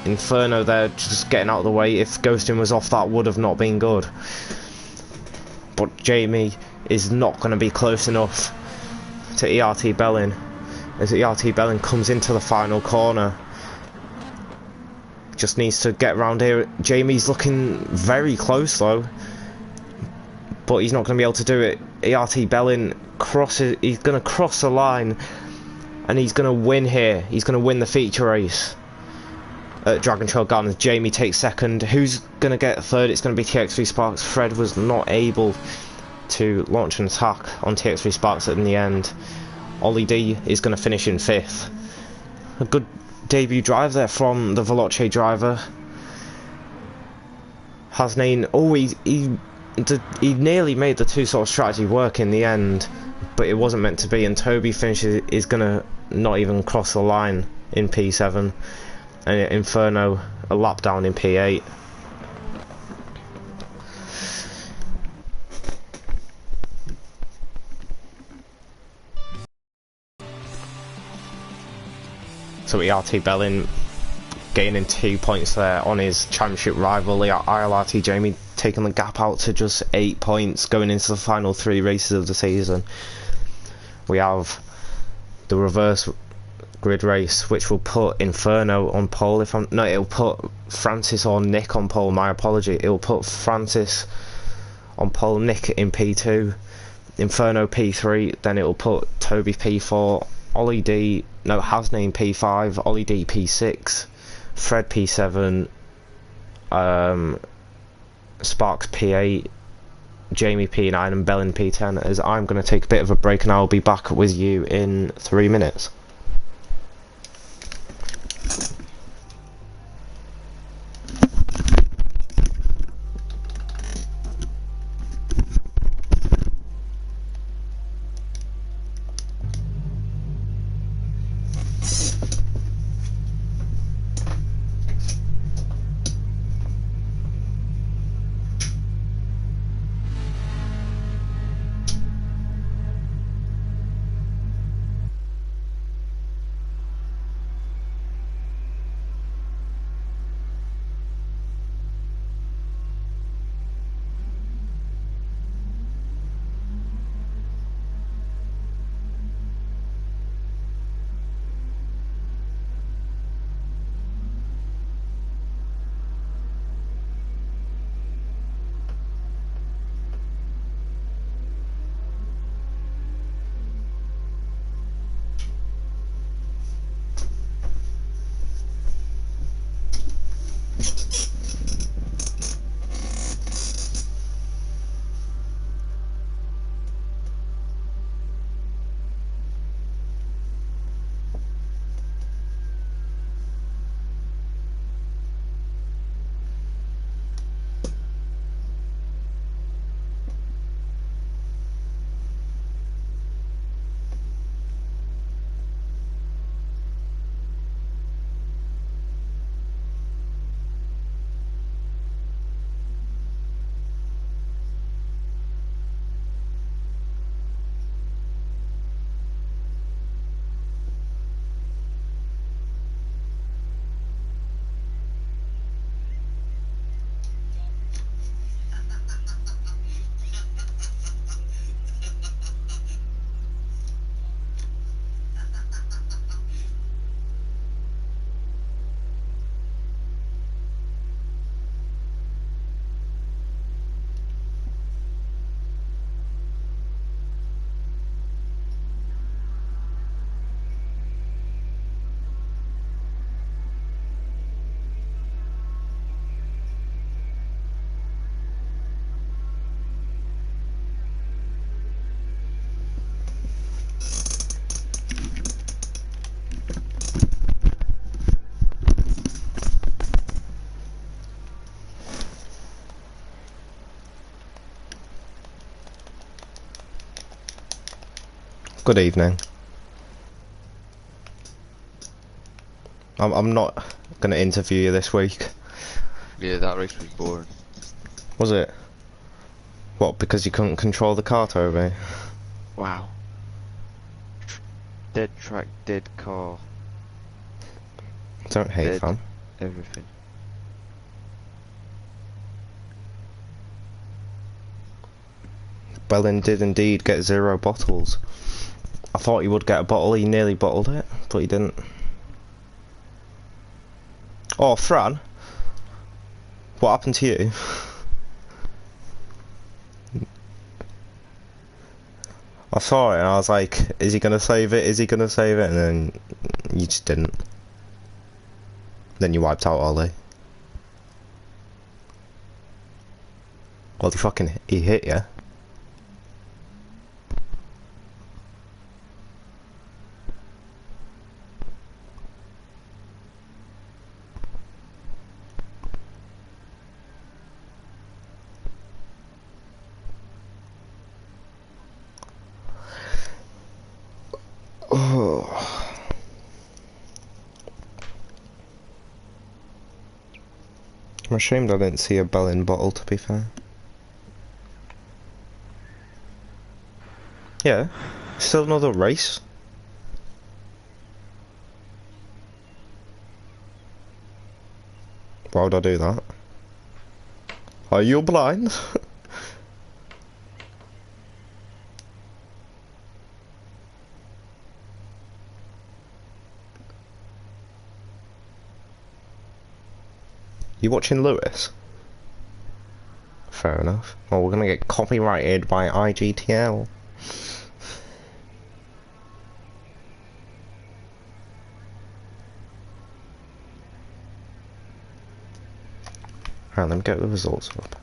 Inferno there, just getting out of the way. If ghosting was off, that would have not been good. But Jamie is not going to be close enough to ERT Bellin as ERT Bellin comes into the final corner. Just needs to get around here. Jamie's looking very close though, but he's not going to be able to do it. ERT Bellin crosses, he's going to cross the line and he's going to win here. He's going to win the feature race at Dragon Trail Gardens. Jamie takes second. Who's going to get third? It's going to be TX3 Sparks. Fred was not able to launch an attack on TX3 Sparks in the end. Ollie D is going to finish in 5th. A good debut drive there from the Veloce driver. Hasnain, oh, he nearly made the two-sort of strategy work in the end, but it wasn't meant to be, and Toby finishes, is going to not even cross the line in P7. And Inferno a lap down in P8. So ERT Bellin gaining 2 points there on his championship rival. ILRT Jamie taking the gap out to just 8 points going into the final 3 races of the season. We have the reverse grid race, which will put Inferno on pole. It'll put Francis or Nick on pole. My apology. It'll put Francis on pole, Nick in P2, Inferno P3. Then it'll put Toby P4, Ollie D, no, Hasnain P5, Ollie D P6, Fred P7, Sparks P8, Jamie P9, and Bellin P10. As I'm going to take a bit of a break, and I'll be back with you in 3 minutes. Good evening. I'm not going to interview you this week.
Yeah, that race was boring.
Was it? What, because you couldn't control the car, Toby?
Wow. Dead track, dead car,
Don't hate,
dead
fam.
everything.
Bellin did indeed get 0 bottles. I thought he would get a bottle, he nearly bottled it, but he didn't. Oh, Fran? What happened to you? I saw it and I was like, is he gonna save it? Is he gonna save it? And then you just didn't. Then you wiped out Ollie. Well, he hit you. Oh. I'm ashamed I didn't see a Bellin bottle, to be fair. Yeah, still another race. Why would I do that? Are you blind? You watching Lewis? Fair enough. Well, we're gonna get copyrighted by IGTL. Alright, let me get the results up.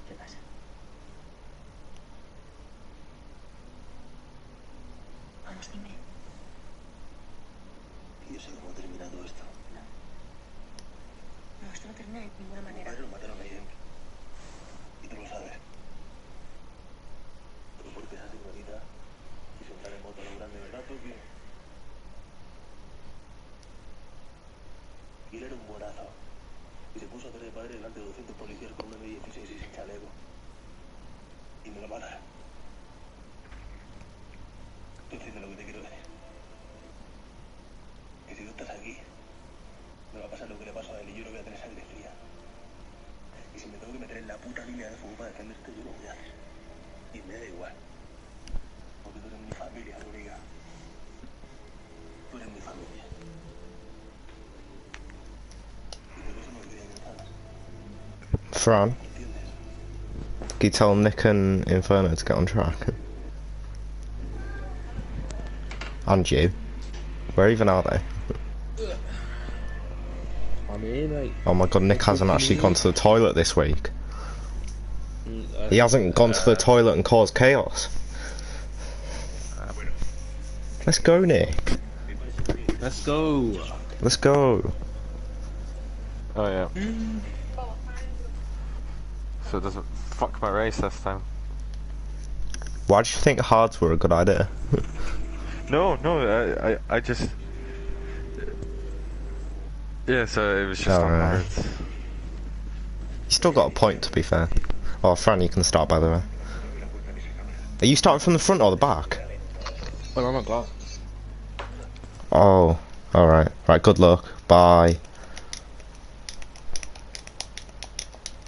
¿Qué pasa? Vamos, dime.
Yo sé cómo ha terminado esto.
No, esto no termina de ninguna manera.
Padre lo mataron a Irene. Y tú lo sabes. Pero porque esa señorita quiso entrar en moto a lo grande, ¿verdad, Tokio? Y él era un buenazo. Y se puso a hacer de padre delante de 200 policías con una M16 y sin chaleco. Y me lo mata. ¿Tú entiendes lo que te quiero decir? Que si tú estás aquí, me va a pasar lo que le pasó a él y yo no voy a tener sangre fría. Y si me tengo que meter en la puta línea de fuego para defenderte, yo lo voy a hacer. Y me da igual. Porque tú eres mi familia, Doriga. Tú eres mi familia. Y por eso no olvides que estás.
Fran,
¿Entiendes?
can you tell Nick and Inferno to get on track? And you. Where even are they?
I'm here, mate.
Oh my god, Nick hasn't actually gone to the toilet this week. He hasn't gone to the toilet and caused chaos. Let's go, Nick.
Let's go.
Let's go.
Oh yeah. So it doesn't fuck my race this time.
Why did you think hards were a good idea?
No, I just... Yeah, so it was just on
Alright.
hard.
You still got a point, to be fair. Oh, Fran, you can start, by the way. Are you starting from the front or the back?
Well, I'm not glad.
Oh, alright. Right, good luck. Bye.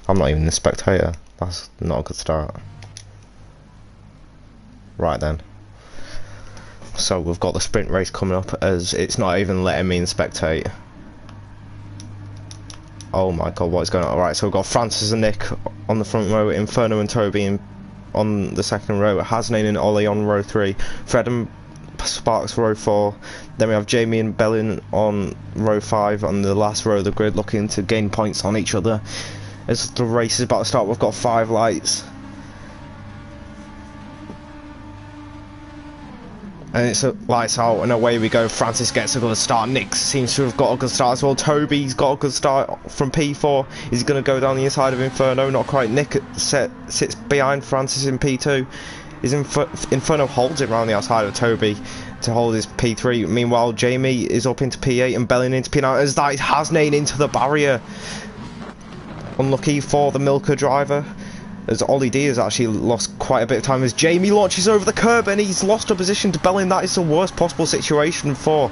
I'm not even the spectator. That's not a good start. Right then. So we've got the sprint race coming up as it's not even letting me spectate. Oh my god, what is going on? Alright, so we've got Francis and Nick on the front row, Inferno and Toby on the second row, Hasnain and Ollie on row 3, Fred and Sparks row 4, then we have Jamie and Bellin on row 5, on the last row of the grid looking to gain points on each other. As the race is about to start, we've got 5 lights. And it's a lights out and away we go. Francis gets a good start. Nick seems to have got a good start as well. Toby's got a good start from P4. He's going to go down the inside of Inferno. Not quite. Nick sits behind Francis in P2. Inferno holds it around the outside of Toby to hold his P3. Meanwhile, Jamie is up into P8 and Bellin into P9 as that Hasnain into the barrier. Unlucky for the Milker driver, as Ollie D has actually lost quite a bit of time as Jamie launches over the curb and he's lost a position to Bellin. That is the worst possible situation for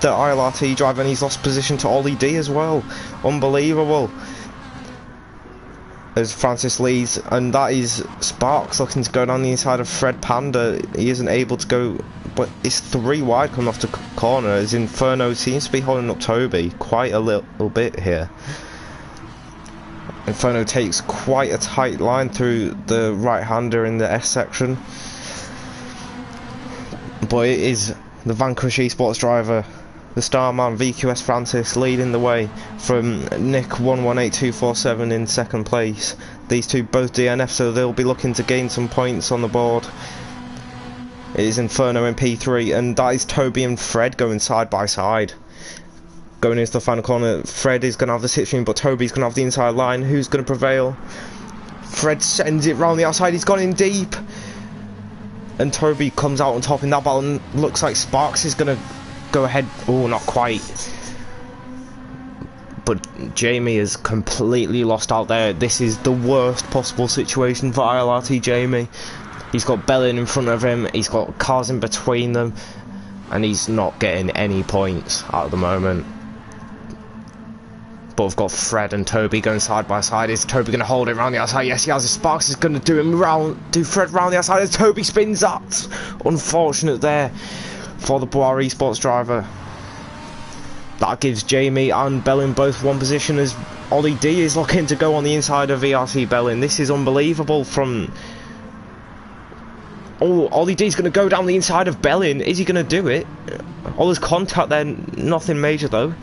the ILRT driver, and he's lost position to Ollie D as well. Unbelievable. As Francis leads, and that is Sparks looking to go down the inside of Fred Panda. He isn't able to go, but it's 3 wide coming off the corner as Inferno seems to be holding up Toby quite a little bit here. Inferno takes quite a tight line through the right-hander in the S section, but it is the Vanquish Esports driver, the Starman VQS Francis, leading the way from Nick 118247 in second place. These two both DNF, so they'll be looking to gain some points on the board. It is Inferno in P3, and that is Toby and Fred going side by side. Going into the final corner, Fred is going to have the slipstream, but Toby's going to have the inside line. Who's going to prevail? Fred sends it round the outside. He's gone in deep. And Toby comes out on top in that battle, and looks like Sparks is going to go ahead. Oh, not quite. But Jamie is completely lost out there. This is the worst possible situation for ILRT Jamie. He's got Bellin in front of him. He's got cars in between them. And he's not getting any points at the moment. But we've got Fred and Toby going side by side. Is Toby going to hold it around the outside? Yes, he has. Sparks is going to do Fred round the outside as Toby spins that. Unfortunate there for the Boar Esports driver. That gives Jamie and Bellin both one position as Ollie D is looking to go on the inside of VRC Bellin. This is unbelievable from... Oh, Ollie D's going to go down the inside of Bellin. Is he going to do it? All his contact there, nothing major though.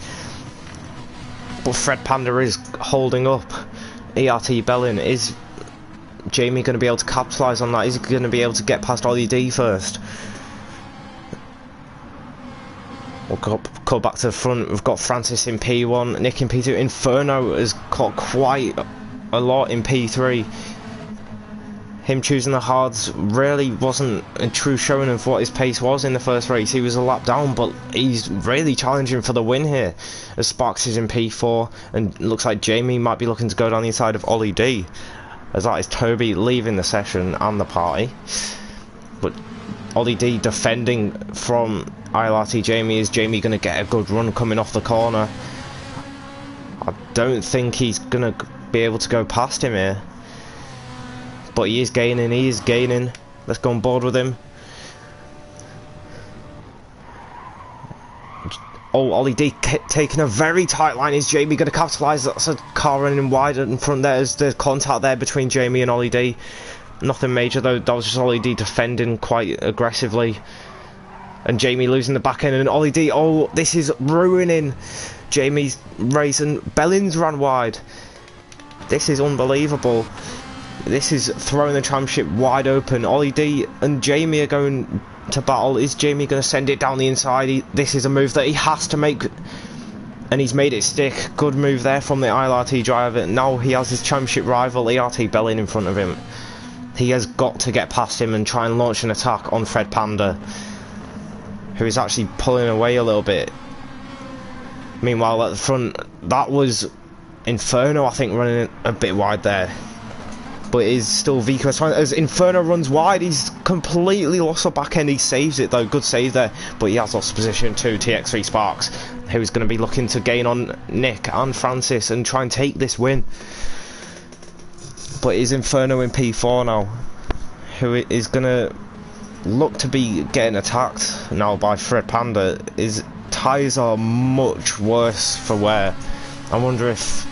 But Fred Panda is holding up ERT Bellin. Is Jamie going to be able to capitalise on that? Is he going to be able to get past Ollie D first? We'll go back to the front. We've got Francis in P1, Nick in P2. Inferno has caught quite a lot in P3. Him choosing the hards really wasn't a true showing of what his pace was in the first race. He was a lap down, but he's really challenging for the win here. As Sparks is in P4, and looks like Jamie might be looking to go down the inside of Ollie D. As that is Toby leaving the session and the party. But Ollie D defending from ILRT Jamie. Is Jamie going to get a good run coming off the corner? I don't think he's going to be able to go past him here. But he is gaining, Let's go on board with him. Oh, Ollie D taking a very tight line. Is Jamie going to capitalise? That's a car running wide in front there. There's the contact there between Jamie and Ollie D. Nothing major though, that was just Ollie D defending quite aggressively. And Jamie losing the back end, and Ollie D, oh, this is ruining Jamie's race, and Bellin's ran wide. This is unbelievable. This is throwing the championship wide open. Ollie D and Jamie are going to battle. Is Jamie going to send it down the inside? This is a move that he has to make, and he's made it stick. Good move there from the ILRT driver. Now he has his championship rival ERT Bellin in front of him. He has got to get past him and try and launch an attack on Fred Panda, who is actually pulling away a little bit. Meanwhile at the front, that was Inferno, I think, running a bit wide there. But it is still VQS as Inferno runs wide. He's completely lost the back end. He saves it though, good save there, but he has lost position to TX3 Sparks, who's going to be looking to gain on Nick and Francis and try and take this win. But it's Inferno in P4 now, who is going to look to be getting attacked now by Fred Panda. His tyres are much worse for wear. I wonder if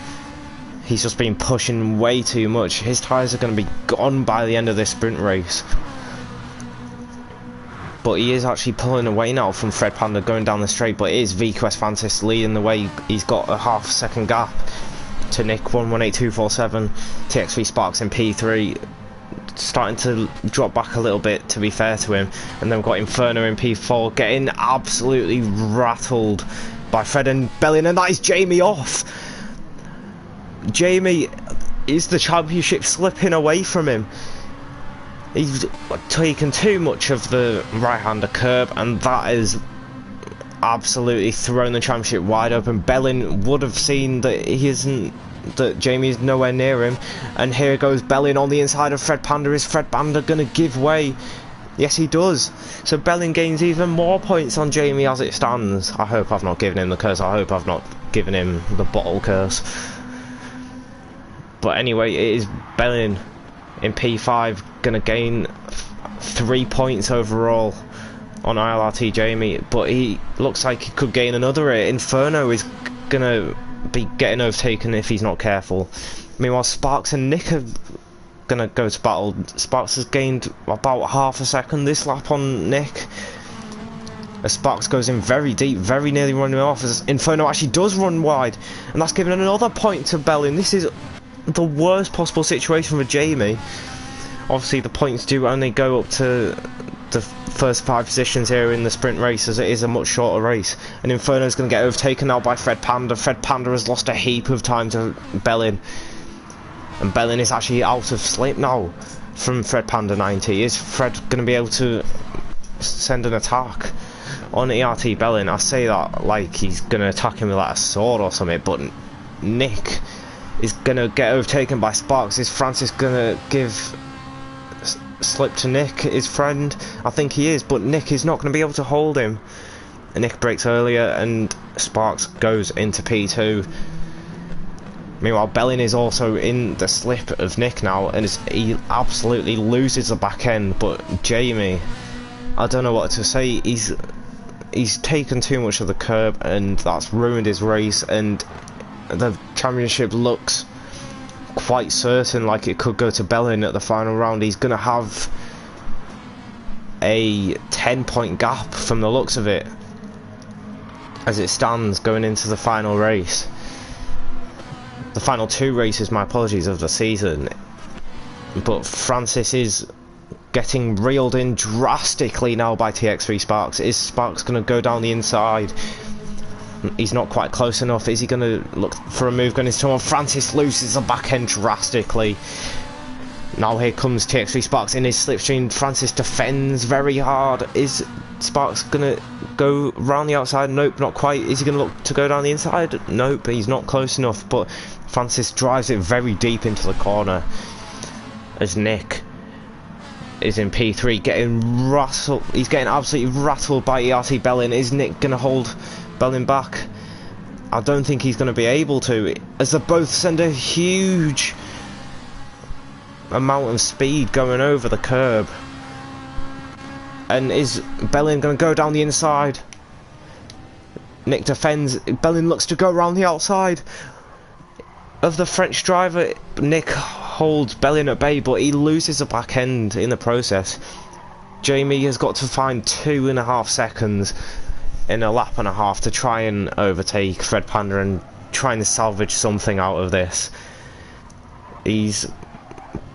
he's just been pushing way too much. His tyres are going to be gone by the end of this sprint race. But he is actually pulling away now from Fred Panda going down the straight, but it is VQS Francis leading the way. He's got a half-second gap to Nick 118247. TX3 Sparks in P3 starting to drop back a little bit, to be fair to him. And then we've got Inferno in P4 getting absolutely rattled by Fred and Bellin, and that is Jamie off. Jamie is the championship slipping away from him. He's taken too much of the right-hander curb, and that has absolutely thrown the championship wide open. Bellin would have seen that that Jamie is nowhere near him, and here goes Bellin on the inside of Fred Panda. Is Fred Panda going to give way? Yes, he does. So Bellin gains even more points on Jamie as it stands. I hope I've not given him the curse. I hope I've not given him the bottle curse. But anyway, it is Bellin in P5 going to gain 3 points overall on ILRT Jamie, but he looks like he could gain another. Inferno is going to be getting overtaken if he's not careful. Meanwhile, Sparks and Nick are going to go to battle. Sparks has gained about half a second this lap on Nick, as Sparks goes in very deep, very nearly running him off, as Inferno actually does run wide, and that's giving another point to Bellin. This is the worst possible situation for Jamie. Obviously the points do only go up to the first 5 positions here in the sprint race, as it is a much shorter race, and Inferno is going to get overtaken now by Fred Panda. Fred Panda has lost a heap of time to Bellin, and Bellin is actually out of slip now from Fred Panda 90. Is Fred going to be able to send an attack on ERT Bellin? I say that like he's going to attack him with like a sword or something, but Nick is going to get overtaken by Sparks. Is Francis going to give slip to Nick, his friend? I think he is, but Nick is not going to be able to hold him. And Nick breaks earlier, and Sparks goes into P2. Meanwhile, Bellin is also in the slip of Nick now, and he absolutely loses the back end. But Jamie, I don't know what to say. He's taken too much of the curb, and that's ruined his race, and the championship looks quite certain like it could go to Bellin at the final round. He's going to have a 10-point gap from the looks of it as it stands going into the final race. The final 2 races, my apologies, of the season. But Francis is getting reeled in drastically now by TX3 Sparks. Is Sparks going to go down the inside? He's not quite close enough. Is he going to look for a move going into someone? Francis loses the back end drastically. Now here comes TX3 Sparks in his slipstream. Francis defends very hard. Is Sparks going to go round the outside? Nope, not quite. Is he going to look to go down the inside? Nope, he's not close enough. But Francis drives it very deep into the corner, as Nick is in P3 getting rattled. He's getting absolutely rattled by ERT Bellin. Is Nick going to hold Bellin back? I don't think he's going to be able to, as they both send a huge amount of speed going over the curb. And is Bellin going to go down the inside? Nick defends. Bellin looks to go around the outside of the French driver. Nick holds Bellin at bay, but he loses the back end in the process. Jamie has got to find 2.5 seconds in a lap and a half to try and overtake Fred Panda and trying to salvage something out of this. He's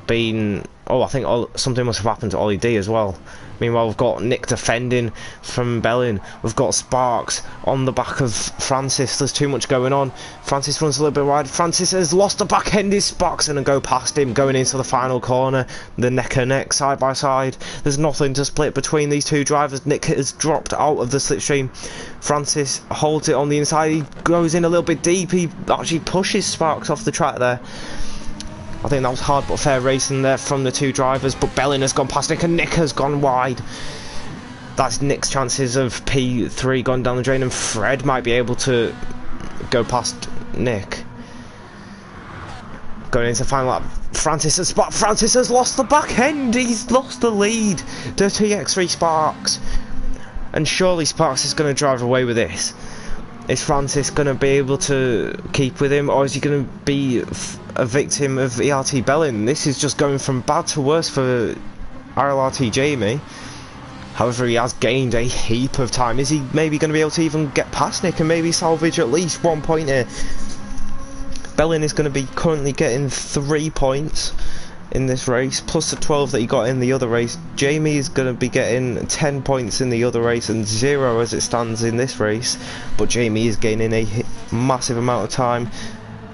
been... oh, I think something must have happened to Ollie D as well. Meanwhile, we've got Nick defending from Bellin. We've got Sparks on the back of Francis. There's too much going on. Francis runs a little bit wide. Francis has lost the back end. Is Sparks going to go past him, going into the final corner? The neck and neck, side by side. There's nothing to split between these two drivers. Nick has dropped out of the slipstream. Francis holds it on the inside. He goes in a little bit deep. He actually pushes Sparks off the track there. I think that was hard but fair racing there from the two drivers, but Belling has gone past Nick and Nick has gone wide. That's Nick's chances of P3 gone down the drain, and Fred might be able to go past Nick. Going into the final lap, Francis has lost the back end. He's lost the lead to TX3 Sparks, and surely Sparks is going to drive away with this. Is Francis going to be able to keep with him, or is he going to be a victim of ERT Belling? This is just going from bad to worse for RLRT Jamie. However, he has gained a heap of time. Is he maybe going to be able to even get past Nick and maybe salvage at least 1 point here? Belling is going to be currently getting 3 points in this race, plus the 12 that he got in the other race. Jamie is going to be getting 10 points in the other race and 0 as it stands in this race. But Jamie is gaining a massive amount of time,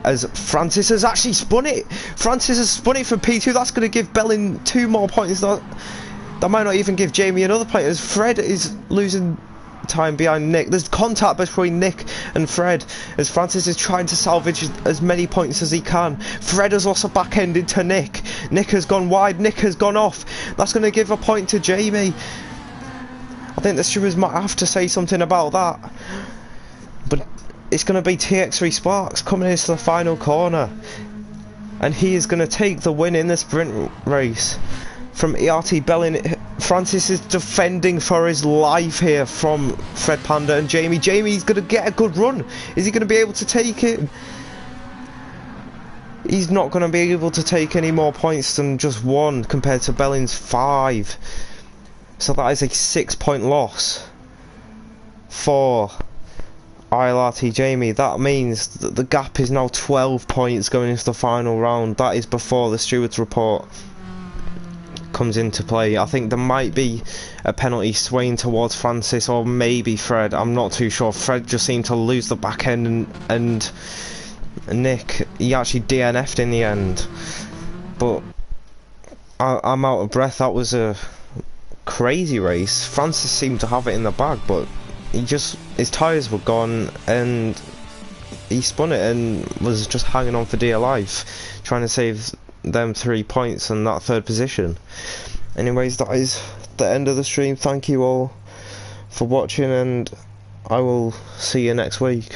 as Francis has actually spun it. Francis has spun it for P2. That's going to give Belling 2 more points. That might not even give Jamie another point, as Fred is losing time behind Nick. There's contact between Nick and Fred as Francis is trying to salvage as many points as he can. Fred has also back-ended to Nick. Nick has gone wide, Nick has gone off. That's going to give a point to Jamie. I think the stewards might have to say something about that. But it's going to be TX3 Sparks coming into the final corner, and he is going to take the win in the sprint race from ERT Belling. Francis is defending for his life here from Fred Panda and Jamie. Jamie's going to get a good run. Is he going to be able to take it? He's not going to be able to take any more points than just 1 compared to Belling's 5. So that is a 6-point loss for ILRT Jamie. That means that the gap is now 12 points going into the final round. That is before the stewards report comes into play. I think there might be a penalty swaying towards Francis or maybe Fred. I'm not too sure. Fred just seemed to lose the back end, and Nick, he actually DNF'd in the end. But I'm out of breath. That was a crazy race. Francis seemed to have it in the bag, but his tyres were gone and he spun it and was just hanging on for dear life, trying to save them 3 points and that 3rd position. Anyways, that is the end of the stream. Thank you all for watching, and I will see you next week.